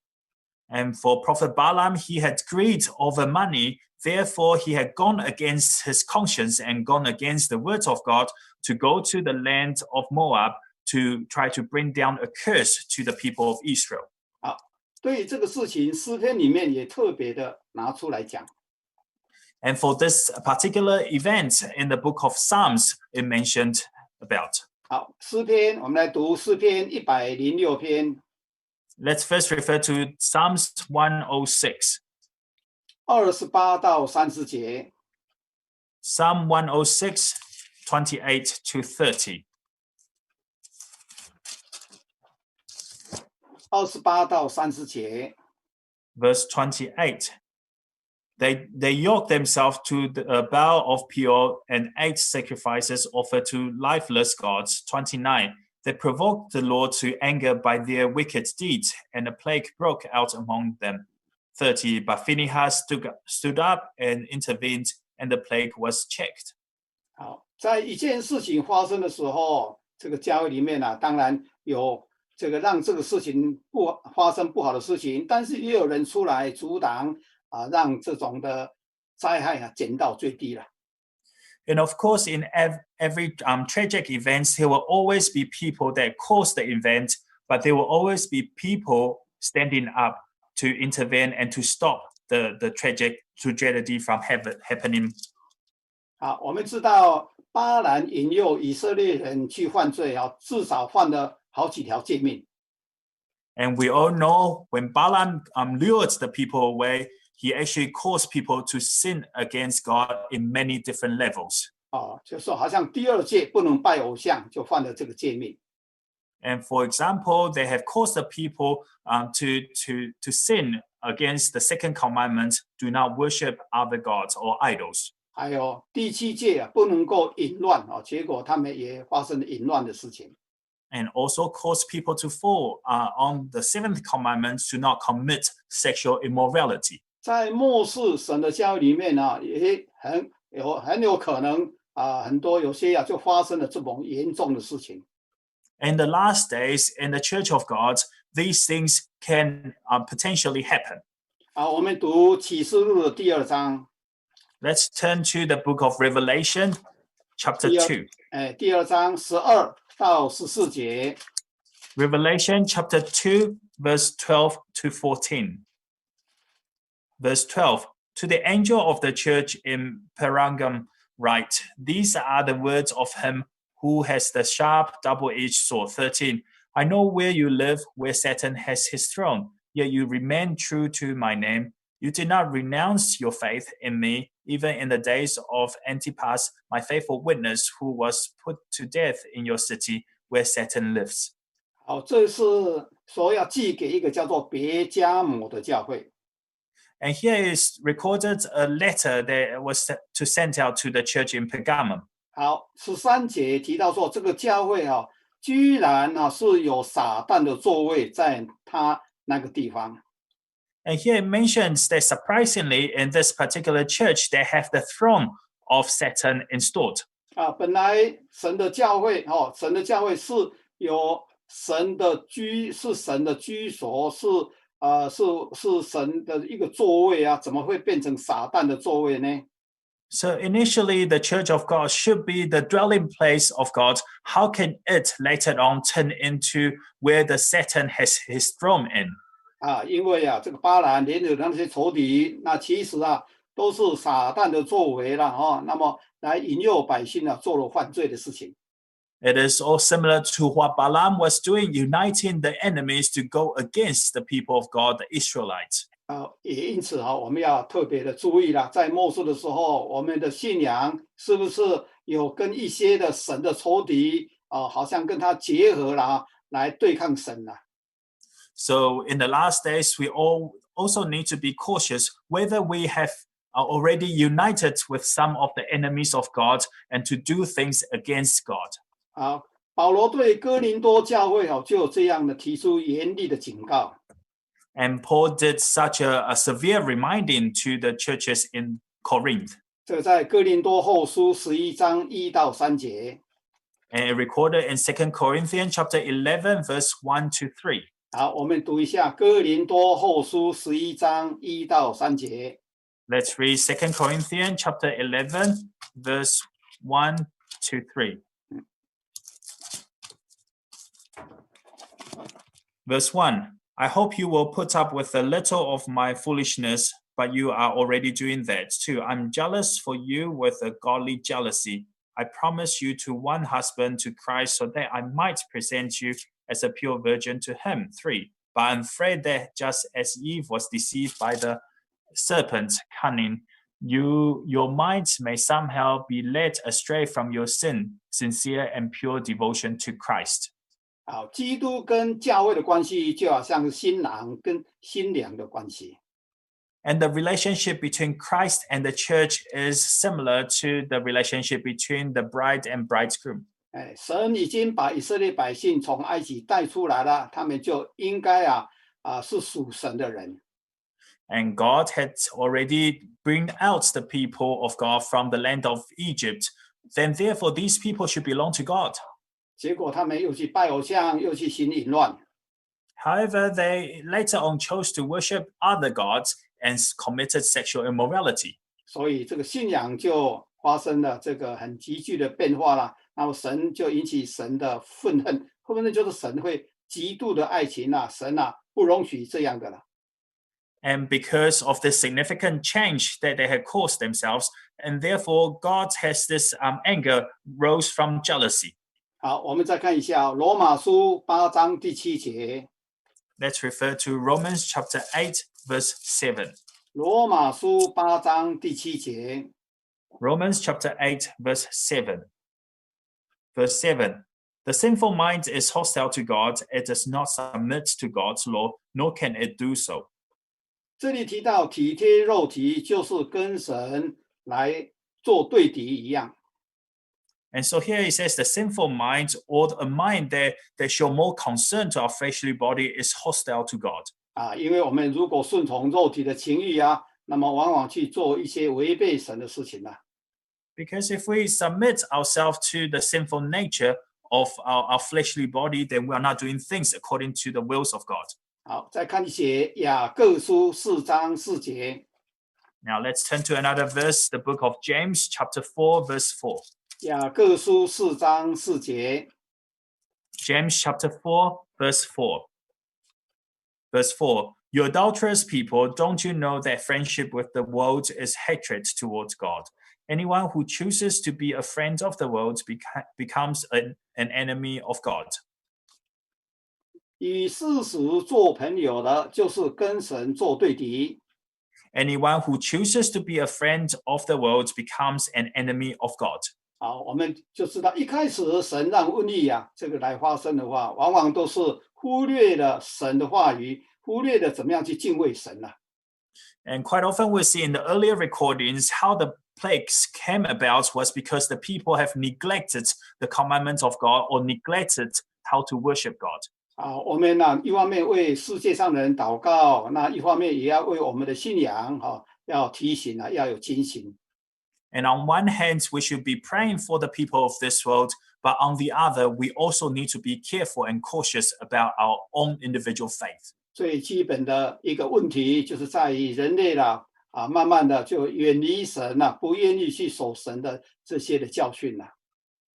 And for Prophet Balaam, he had greed over money. Therefore, he had gone against his conscience and gone against the words of God to go to the land of Moab to try to bring down a curse to the people of Israel. 好，对于这个事情，诗篇里面也特别的拿出来讲。 And for this particular event in the book of Psalms, it mentioned about. 好，诗篇我们来读诗篇106篇。 Let's first refer to Psalms 106. 28到30节。 Psalm 106, 28 to 30. 28到30节。 Verse 28. They yoked themselves to the bow of Peor and ate sacrifices offered to lifeless gods. 29. They provoked the Lord to anger by their wicked deeds, and a plague broke out among them. 30. But Phinehas stood up and intervened, and the plague was checked. 好，在一件事情发生的时候，这个教会里面当然有这个让这个事情发生不好的事情，但是也有人出来阻挡让这种的灾害减到最低了。 And of course, in every tragic event, there will always be people that cause the event, but there will always be people standing up to intervene and to stop the tragedy from happening. 好，我们知道巴兰引诱以色列人去犯罪至少犯了好几条诫命。 And we all know when Balaam lured the people away, he actually caused people to sin against God in many different levels. 就说好像第2诫不能拜偶像，就犯了这个诫命。 And for example, they have caused the people to sin against the second commandment: do not worship other gods or idols. 还有第7诫不能够淫乱结果他们也发生了淫乱的事情。 And also caused people to fall on the 7th commandment to not commit sexual immorality. 在末世神的教会里面也很有可能很多有些就发生了这种严重的事情。 In the last days, in the Church of God, these things can potentially happen. 我们读启示录的第2章。 Let's turn to the book of Revelation, chapter 2. 第2章12到14节。 Revelation chapter 2, verse 12 to 14. Verse 12. To the angel of the church in Pergamum write, these are the words of him who has the sharp double-edged sword. 13. I know where you live, where Satan has his throne, yet you remain true to my name. You did not renounce your faith in me, even in the days of Antipas, my faithful witness, who was put to death in your city where Satan lives. 好，这是说要寄给一个叫做别加姆的教会。 And here is recorded a letter that was to send out to the church in Pergamum. 好，13节提到说，这个教会啊，居然啊是有撒旦的座位在他那个地方。 And here it mentions that surprisingly, in this particular church, they have the throne of Satan installed. 啊，本来神的教会哦，神的教会是有神的居所，是神的一个座位啊，怎么会变成撒旦的座位呢？ So initially, the church of God should be the dwelling place of God. How can it later on turn into where the Satan has his throne in? 啊，因为啊，这个巴兰连有那些仇敌，那其实啊都是撒旦的作为了哦。那么来引诱百姓啊做了犯罪的事情。 It is all similar to what Balaam was doing, uniting the enemies to go against the people of God, the Israelites. 啊，也因此啊，我们要特别的注意啦，在末世的时候，我们的信仰是不是有跟一些的神的仇敌啊，好像跟他结合啦，来对抗神啦。 So in the last days, we all also need to be cautious whether we have already united with some of the enemies of God and to do things against God. 啊，保罗对哥林多教会哦，就有这样的提出严厉的警告。 And Paul did such a severe reminding to the churches in Corinth. 这个在哥林多后书11章1到3节。 And recorded in 2 Corinthians chapter 11, verse 1 to 3. 好，我们读一下哥林多后书11章1到3节。 Let's read 2 Corinthians chapter 11, verse 1 to 3. Verse 1. I hope you will put up with a little of my foolishness, but you are already doing that too. I'm jealous for you with a godly jealousy. I promise you to one husband, to Christ, so that I might present you as a pure virgin to him. 3. But I'm afraid that just as Eve was deceived by the serpent's cunning, your minds may somehow be led astray from your sincere and pure devotion to Christ. 好，基督跟教会的关系就好像是新郎跟新娘的关系。 And the relationship between Christ and the church is similar to the relationship between the bride and bridegroom. 哎，神已经把以色列百姓从埃及带出来了，他们就应该是属神的人。 And God had already bring out the people of God from the land of Egypt. Then therefore these people should belong to God. 结果他们又去拜偶像，又去行淫乱。 However, they later on chose to worship other gods and committed sexual immorality. 所以这个信仰就发生了这个很急剧的变化了。那么神就引起神的愤恨，愤恨就是神会极度的爱情啊，神啊不容许这样的了。 And because of this significant change that they had caused themselves, and therefore God has this anger rose from jealousy. 好，我们再看一下罗马书8章第7节。 Let's refer to Romans chapter 8, verse 7. 罗马书8章第7节。 Romans chapter 8, verse 7. Verse 7. The sinful mind is hostile to God. It does not submit to God's law, nor can it do so. 这里提到体贴肉体，就是跟神来做对敌一样。 And so here he says the sinful mind, or a mind that show more concern to our fleshly body, is hostile to God. 因为我们如果顺从肉体的情欲啊，那么往往去做一些违背神的事情啊。 Because if we submit ourselves to the sinful nature of our fleshly body, then we are not doing things according to the wills of God. 好，再看一些雅各书4章4节。 Now let's turn to another verse, the book of James, chapter 4, verse 4. 雅各书4章4节。 James chapter 4, verse 4. Verse 4. You adulterous people, don't you know that friendship with the world is hatred towards God? Anyone who chooses to be a friend of the world becomes an enemy of God. 与世俗做朋友的，就是跟神做对敌。 Anyone who chooses to be a friend of the world becomes an enemy of God. 好，我们就知道一开始神让瘟疫这个来发生的话，往往都是忽略了神的话语，忽略了怎么样去敬畏神And quite often we see in the earlier recordings how the plagues came about was because the people have neglected the commandments of God or neglected how to worship God. 好，我们一方面为世界上的人祷告，那一方面也要为我们的信仰要提醒要有警醒。 And on one hand, we should be praying for the people of this world, but on the other, we also need to be careful and cautious about our own individual faith. 最基本的一个问题就是在于人类慢慢的就远离神不愿意去守神的这些的教训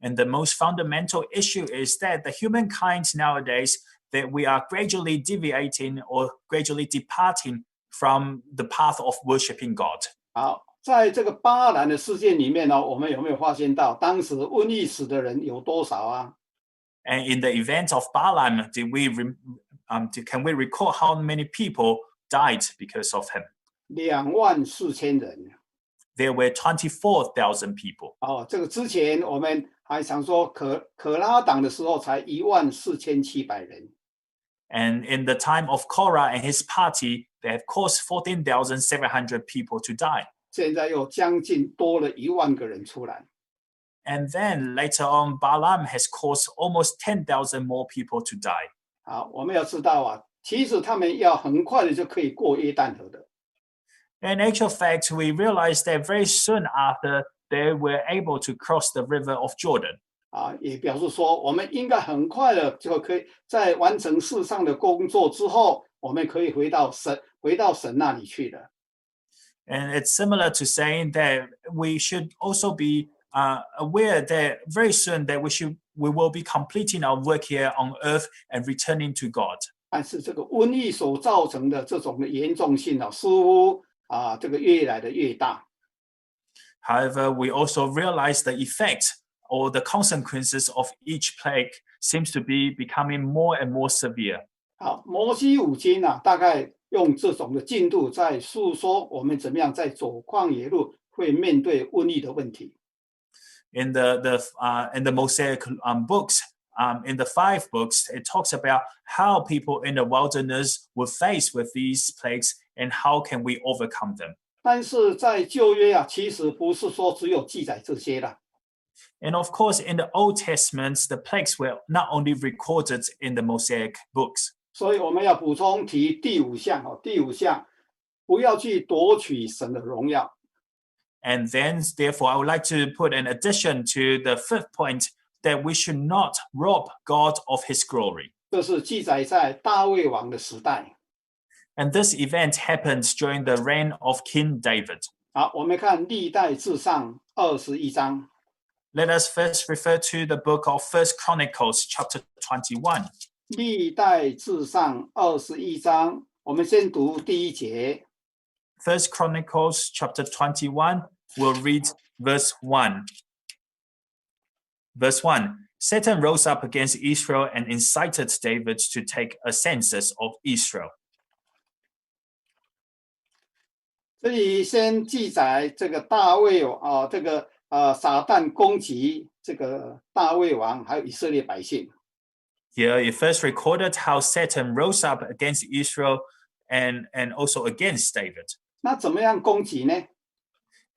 And the most fundamental issue is that the humankind nowadays, that we are gradually deviating or gradually departing from the path of worshiping God. 好，在这个巴兰的事件里面我们有没有发现到当时瘟疫死的人有多少And in the event of Balaam, can we recall how many people died because of him? 24000人。 There were 24,000 people. 这个之前我们还想说可拉党的时候才14700人。 And in the time of Korah and his party, they have caused 14,700 people to die. 现在又将近多了10000个人出来。 And then later on, Balaam has caused almost 10,000 more people to die. 好，我们要知道其实他们要很快的就可以过约旦河的。 In actual fact, we realized that very soon after, they were able to cross the river of Jordan. 也表示说我们应该很快的就可以在完成世上的工作之后，我们可以回到神那里去的。 And it's similar to saying that we should also be aware that very soon that we will be completing our work here on earth and returning to God. 但是这个瘟疫所造成的这种的严重性似乎这个越来的越大。 However, we also realize the effect or the consequences of each plague seems to be becoming more and more severe. 好，摩西五经大概用这种的进度在诉说我们怎么样在走旷野路会面对瘟疫的问题。 In the Mosaic books, in the 5 books, it talks about how people in the wilderness were faced with these plagues and how can we overcome them. 但是在旧约其实不是说只有记载这些的。 And of course, in the Old Testament, the plagues were not only recorded in the Mosaic books. 所以我们要补充提第5项第5项，不要去夺取神的荣耀。 And then, therefore, I would like to put an addition to the 5th point that we should not rob God of his glory. 这是记载在大卫王的时代。 And this event happened during the reign of King David. 好，我们看历代志上21章。 Let us first refer to the book of 1 Chronicles, chapter 21. 历代志上21章，我们先读第1节。 1 Chronicles, chapter 21, we'll read verse 1. Verse 1, Satan rose up against Israel and incited David to take a census of Israel. 这里先记载这个大卫撒旦攻击这个大卫王还有以色列百姓。 Here it first recorded how Satan rose up against Israel and also against David. 那怎么样攻击呢？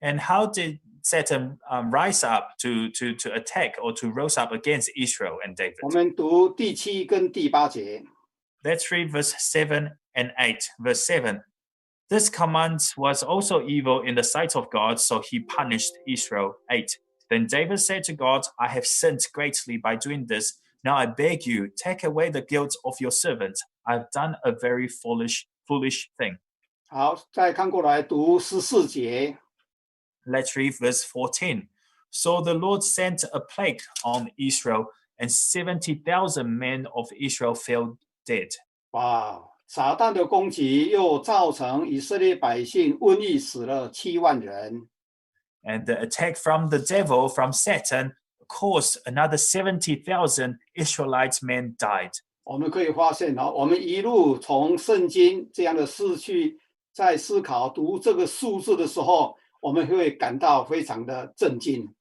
And how did Satan rise up to attack or to rose up against Israel and 我 David? 们读第7跟第8节。 Let's read verse 7 and 8. Verse 7. This command was also evil in the sight of God, so he punished Israel. 8. Then David said to God, I have sinned greatly by doing this. Now I beg you, take away the guilt of your servant. I have done a very foolish thing. 好，再看过来读14节。 Let's read verse 14. So the Lord sent a plague on Israel, and 70,000 men of Israel fell dead. 哇，撒旦的攻击又造成以色列百姓瘟疫死了7万人。 And the attack from the devil, from Satan, caused another 70,000 Israelite men died. 我们可以发现我们一路从圣经这样的事去在思考读这个数字的时候，我们会感到非常的震惊。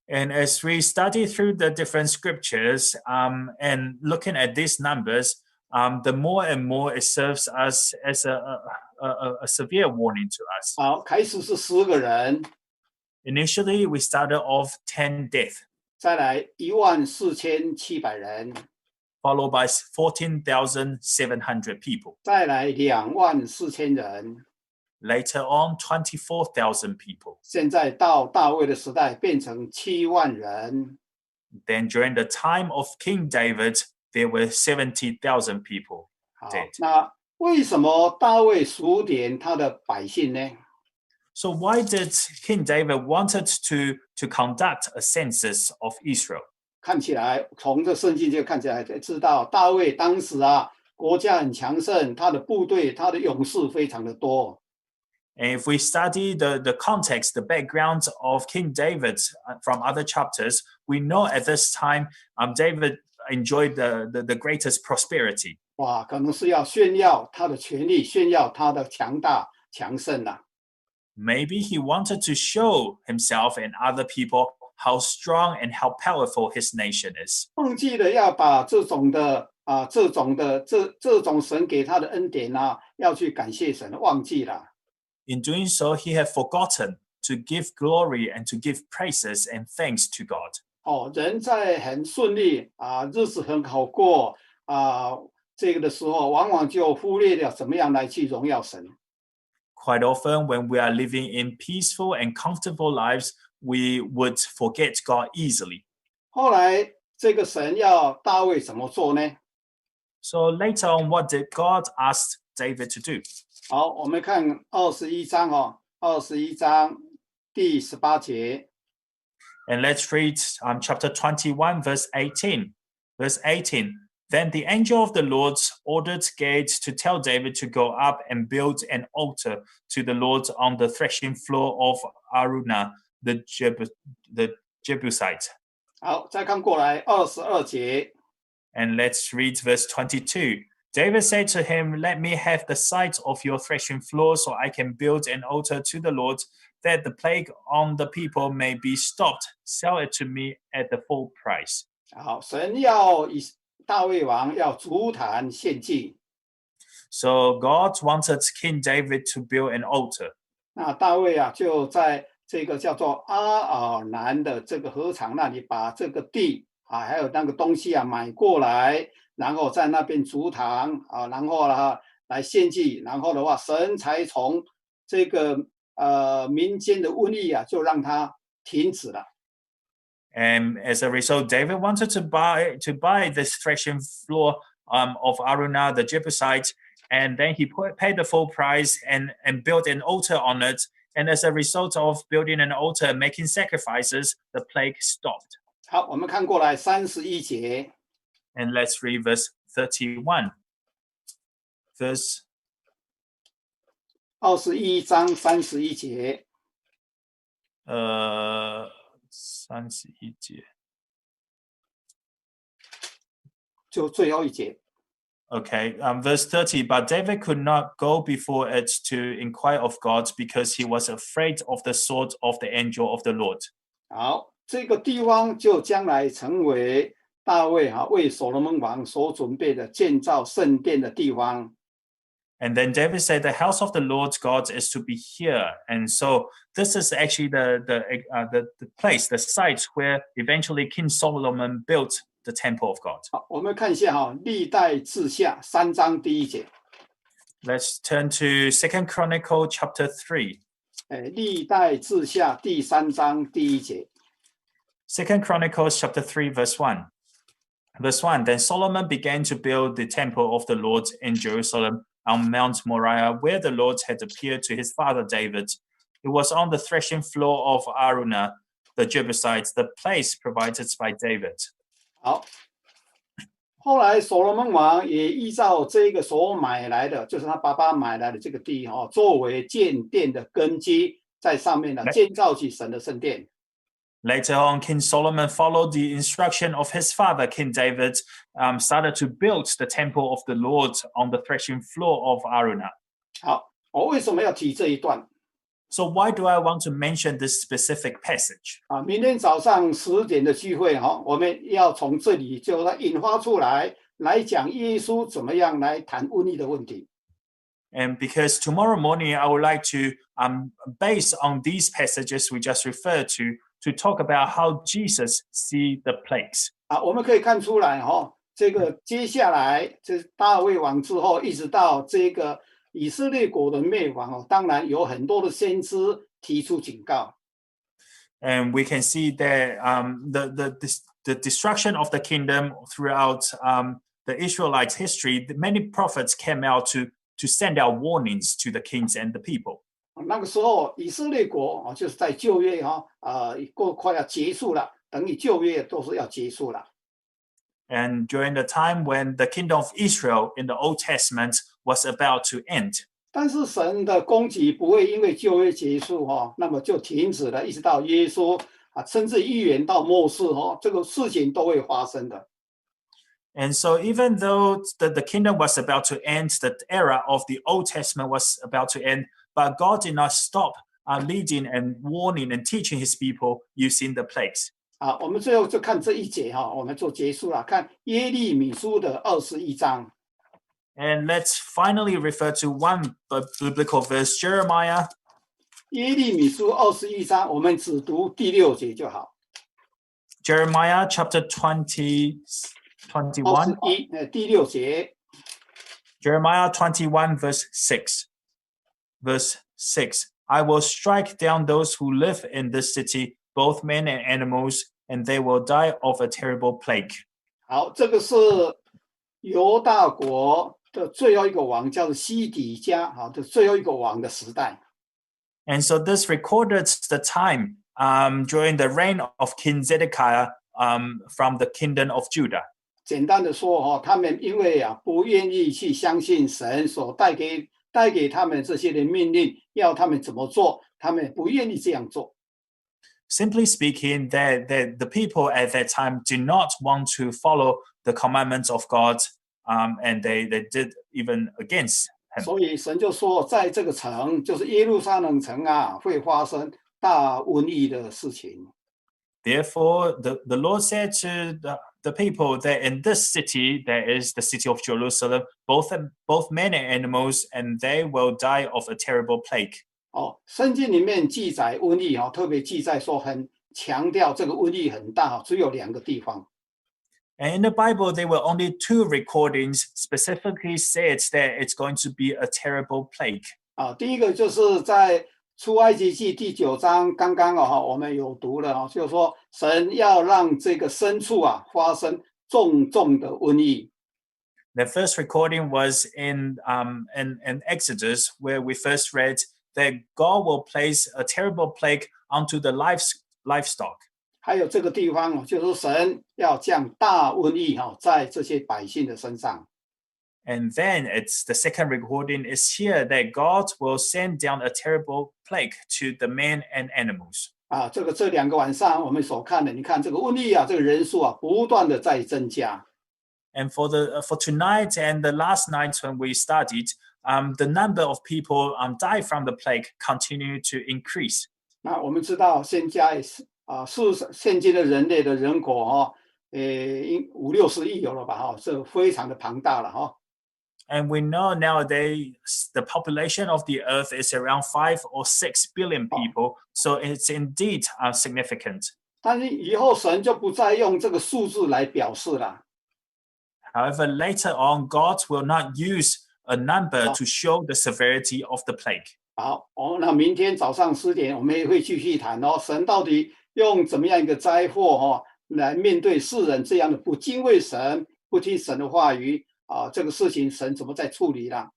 And as we study through the different scriptures and looking at these numbers, the more and more it serves us as a severe warning to us. 好，开始是10个人， Initially, we started off 10 death, 再来14700人， followed by 14,700 people. 再来24000人， Later on, 24,000 people. 现在到大卫的时代变成7万人。 Then during the time of King David, there were 70,000 people 好 dead. 那为什么大卫数点他的百姓呢？ So why did King David wanted to conduct a census of Israel? 看起来从这圣经就看起来知道，大卫当时国家很强盛，他的部队、他的勇士非常的多。 And if we study the context, the background of King David from other chapters, we know at this time David enjoyed the greatest prosperity. 哇，可能是要炫耀他的权力，炫耀他的强大强盛啊。 Maybe he wanted to show himself and other people how strong and how powerful his nation is. 忘记了要把这种神给他的恩典要去感谢神，忘记了。 In doing so, he had forgotten to give glory and to give praises and thanks to God. 人在很顺利日子很好过这个的时候，往往就忽略了怎么样来去荣耀神。 Quite often, when we are living in peaceful and comfortable lives, we would forget God easily. 后来这个神要大卫怎么做呢？ So later on, what did God ask David to do? 好，我们看21章21章第18节。 And let's read chapter 21, verse 18. Verse 18. Then the angel of the Lord ordered Gad to tell David to go up and build an altar to the Lord on the threshing floor of Araunah, the Jebusite. 好，再看过来22节。 And let's read verse 22. David said to him, "Let me have the site of your threshing floor so I can build an altar to the Lord, that the plague on the people may be stopped. Sell it to me at the full price." 好，神要以大卫王要筑坛献祭。 So God wanted King David to build an altar. 那大卫就在这个叫做阿尔南的这个禾场那里，把这个地还有那个东西买过来，然后在那边筑坛然后来献祭，然后的话，神才从这个民间的瘟疫就让它停止了。 And as a result, David wanted to buy this threshing floor of Araunah, the Jebusite, and then he paid the full price and built an altar on it. And as a result of building an altar and making sacrifices, the plague stopped. 好，我们看过来31节。 And let's read verse 31. Verse 21章31节。 31节。就最后一节。 Okay, verse 30. But David could not go before it to inquire of God because he was afraid of the sword of the angel of the Lord. 好，这个地方就将来成为大卫为所罗门王所准备的建造圣殿的地方。 And then David said, "The house of the Lord God is to be here." And so this is actually the place, the site where eventually King Solomon built the temple of God. 好，我们看一下历代志下3章第1节。 Let's turn to 2 Chronicle chapter 3. 历代志下第3章第1节。 2 Chronicles chapter 3, verse 1. Verse 1. Then Solomon began to build the temple of the Lord in Jerusalem on Mount Moriah, where the Lord had appeared to his father David. It was on the threshing floor of Araunah, the Jebusite, the place provided by David. 好，后来所罗门王也依照这个所买来的，就是他爸爸买来的这个地作为建殿的根基，在上面呢建造起神的圣殿。Later on, King Solomon followed the instruction of his father, King David, started to build the temple of the Lord on the threshing floor of Aruna. 好，我为什么要提这一段？ So why do I want to mention this specific passage? 明天早上10点的聚会我们要从这里就来引发出来讲耶稣怎么样来谈瘟疫的问题。 And because tomorrow morning, I would like to, based on these passages we just referred to talk about how Jesus see the plagues. 我们可以看出来这个接下来这大卫王之后，一直到这个以色列国的灭亡当然有很多的先知提出警告。 And we can see that the destruction of the kingdom throughout the Israelites' history, many prophets came out to send out warnings to the kings and the people. 那个时候以色列国就是在旧约快要结束了，等于旧约都是要结束了。 And during the time when the kingdom of Israel in the Old Testament was about to end. 但是神的攻击不会因为旧约结束那么就停止了，一直到耶稣甚至预言到末世这个事情都会发生的。 And so even though the kingdom was about to end, the era of the Old Testament was about to end, but God did not stop leading and warning and teaching his people using the plagues. 我们最后就看这一节我们做结束了，看耶利米书的21章。 And let's finally refer to one biblical verse, Jeremiah. 耶利米书21章，我们只读第6节就好。 Jeremiah chapter 21. 第6节。 Jeremiah 21 verse 6. Verse 6. I will strike down those who live in this city, both men and animals, and they will die of a terrible plague. 好，这个是犹大国的最后一个王，叫做西底家的最后一个王的时代。 And so this recorded the time during the reign of King Zedekiah from the kingdom of Judah. 简单的说他们因为不愿意去相信神所带给他们这些的命令，要他们怎么做，他们不愿意这样做。 Simply speaking, that the people at that time did not want to follow the commandments of God, and they did even against him. 所以神就说，在这个城，就是耶路撒冷城会发生大瘟疫的事情。 Therefore, the Lord said to the people that in this city, there is the city of Jerusalem, both men and animals, and they will die of a terrible plague. 圣经里面记载瘟疫特别记载说很强调这个瘟疫很大只有2个地方。 And in the Bible, there were only 2 recordings specifically said that it's going to be a terrible plague. 第一个就是在出埃及记第9章，刚刚我们有读了就是说神要让这个牲畜发生重重的瘟疫。 The first recording was in Exodus, where we first read that God will place a terrible plague onto the livestock. 还有这个地方就是说神要降大瘟疫在这些百姓的身上。 And then it's the second recording is here that God will send down a terrible plague to the men and animals. 这2个晚上我们所看的，你看这个瘟疫这个人数不断的在增加。 And for tonight and the last night when we studied, the number of people die from the plague continue to increase. 那我们知道现在现今的人类的人口50-60亿有了吧这非常的庞大了And we know nowadays the population of the earth is around 5 or 6 billion people, so it's indeed significant. 但是以后神就不再用这个数字来表示了。 However, later on, God will not use a number to show the severity of the plague. 好，那明天早上10点我们也会继续谈神到底用怎么样一个灾祸来面对世人这样的不敬畏神、不听神的话语这个事情神怎么在处理啦？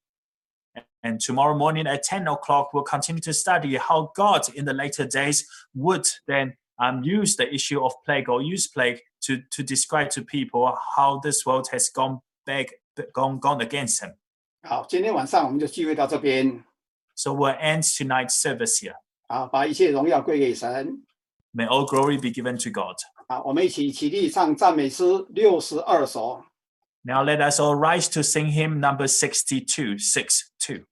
And tomorrow morning at 10 o'clock, we'll continue to study how God in the later days would then use the issue of plague or use plague to describe to people how this world has gone against him. 好，今天晚上我们就聚会到这边。 So we'll end tonight's service here. 好，把一切荣耀归给神。 May all glory be given to God. 好，我们一起起立唱赞美诗62首。 Now let us all rise to sing hymn number 62, 62.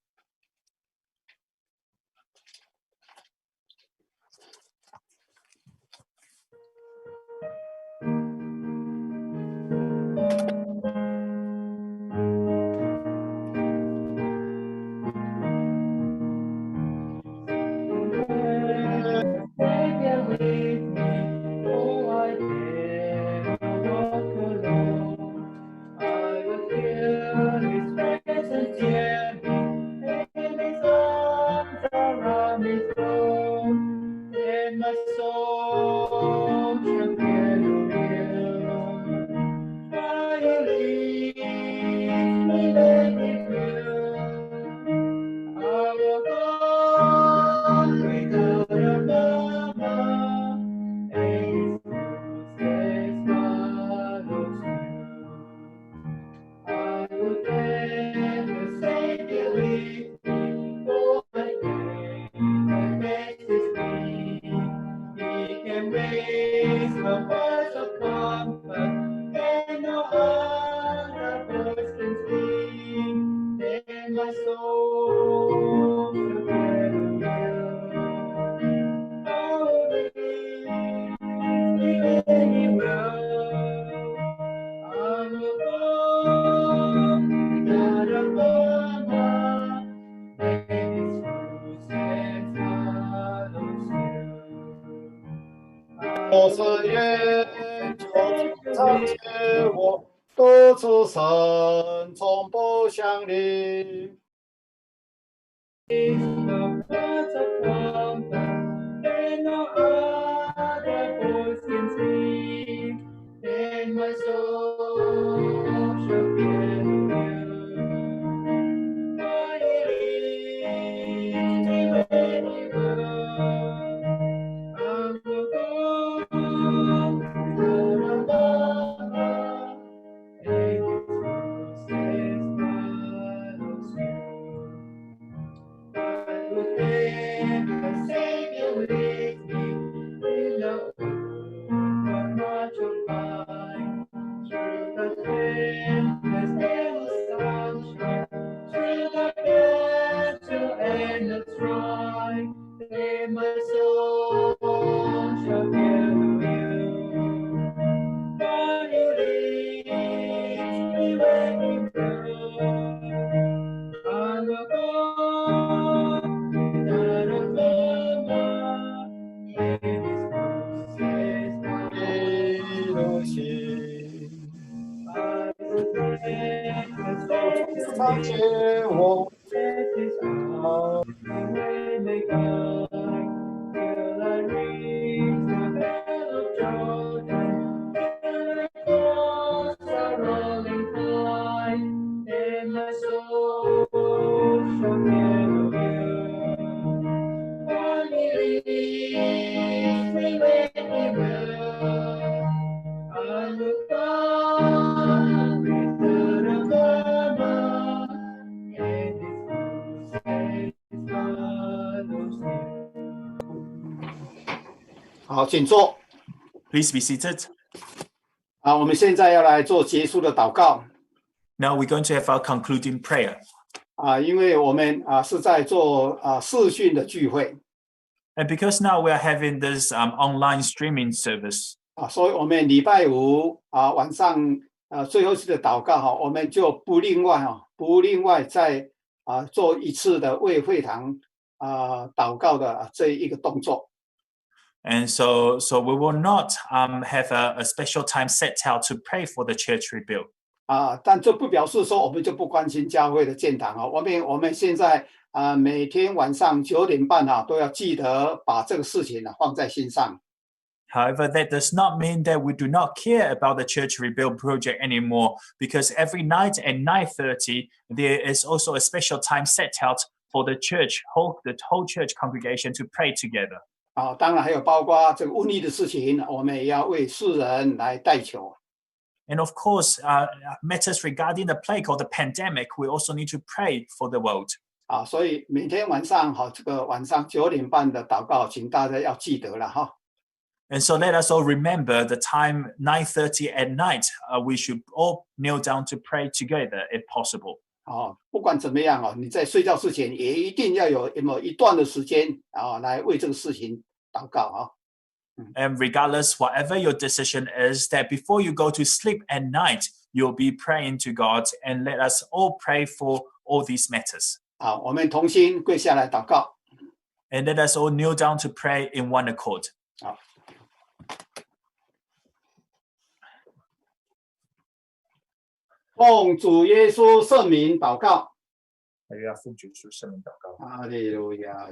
好，请坐。 Please be seated. 好，我们现在要来做结束的祷告。 Now we're going to have our concluding prayer. 因为我们是在做视讯的聚会。 And because now we are having this online streaming service. 所以我们礼拜五晚上最后一次的祷告我们就不另外再做一次的为会堂祷告的这一个动作。 And so we will not have a special time set out to pray for the church rebuild. 但这不表示说我们就不关心教会的建堂我们现在每天晚上9点半都要记得把这个事情放在心上。 However, that does not mean that we do not care about the church rebuild project anymore, because every night at 9:30 there is also a special time set out for the whole church congregation to pray together. 当然还有包括这个瘟疫的事情，我们也要为世人来代求。And of course, matters regarding the plague or the pandemic, we also need to pray for the world. 所以每天晚上这个晚上9点半的祷告，请大家要记得了哈。And so let us all remember the time 9:30 at night. We should all kneel down to pray together if possible. 不管怎么样你在睡觉之前也一定要有一段的时间来为这个事情祷告And regardless, whatever your decision is, that before you go to sleep at night, you'll be praying to God, and let us all pray for all these matters. 我们同心跪下来祷告。And let us all kneel down to pray in one accord. 奉主耶稣圣名祷告。还要奉主耶稣圣名祷告。哈利路亚。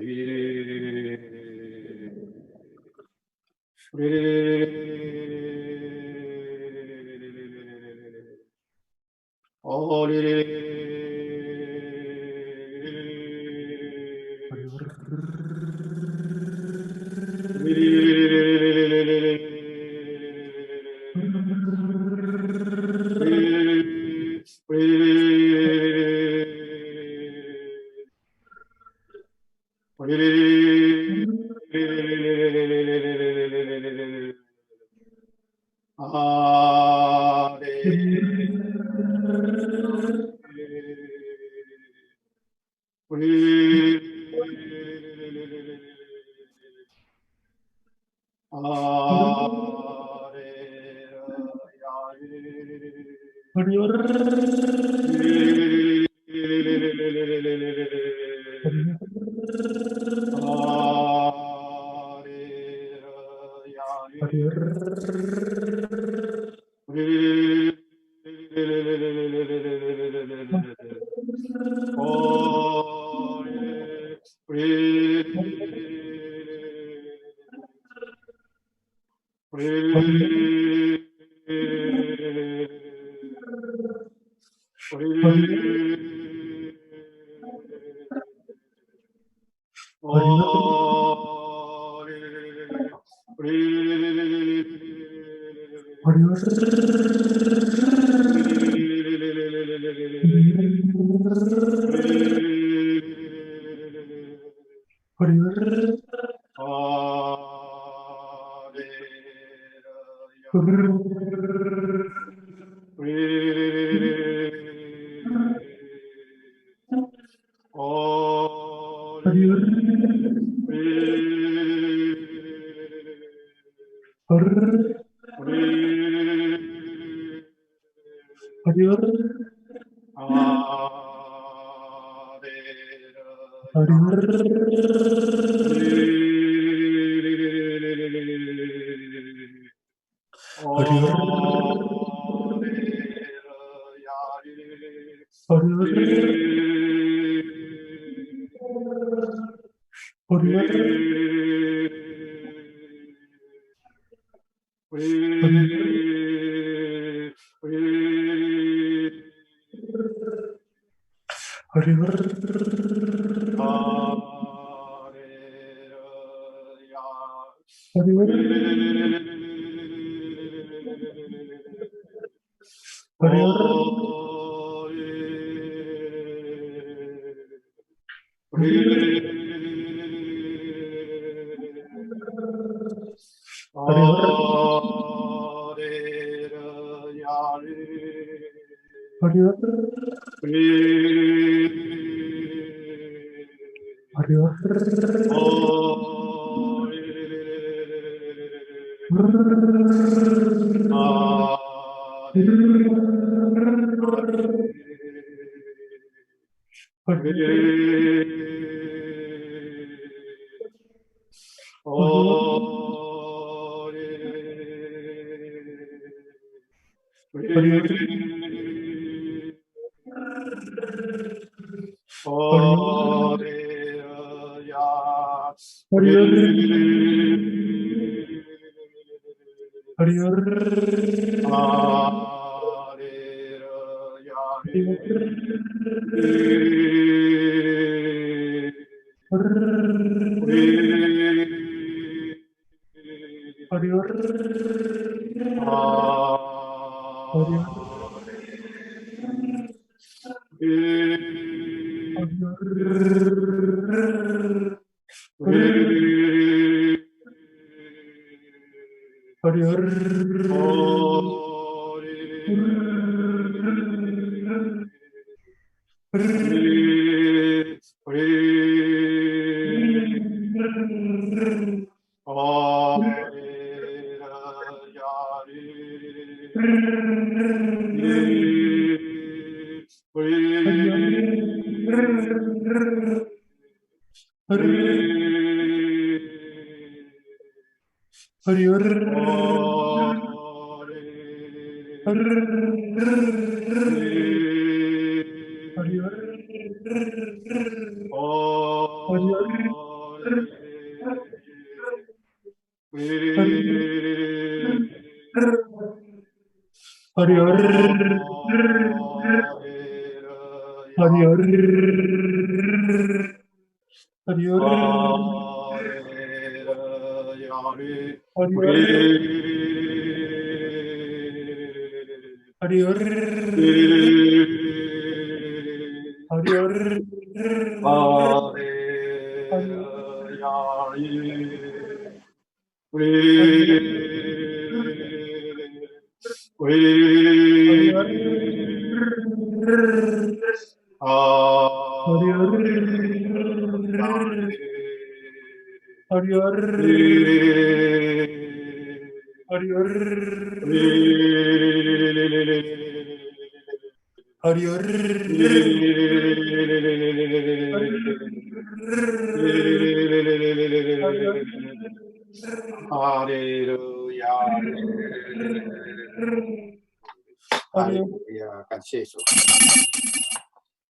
哈利路亚，感谢主。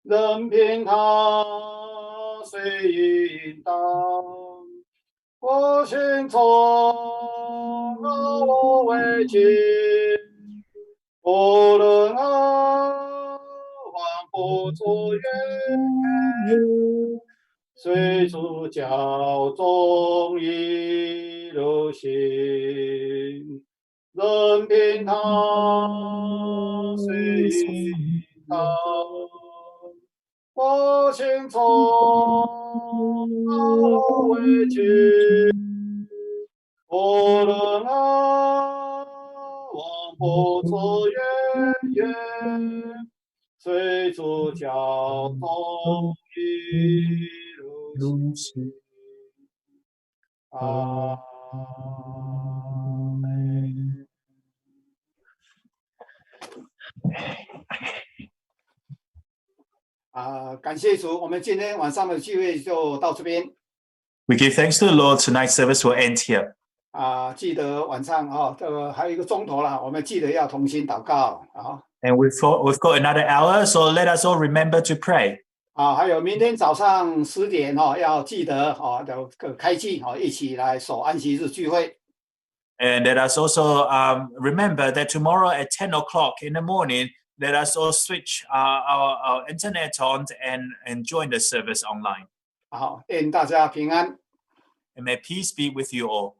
任凭他随引导，我心中高我为君，无论往不作愿，随主教中一路行。任凭他随引导，我心中高我为君，无论往不作愿，随主教中一路行。阿门。感谢主，我们今天晚上的聚会就到这边。We give thanks to the Lord. Tonight's service will end here. 记得晚上这个还有1个钟头了，我们记得要同心祷告啊。And we've got another hour, so let us all remember to pray. 还有明天早上10点要记得开机一起来守安息日聚会。And let us also remember that tomorrow at 10 o'clock in the morning, let us all switch our internet on and join the service online. 好，愿大家平安。And may peace be with you all.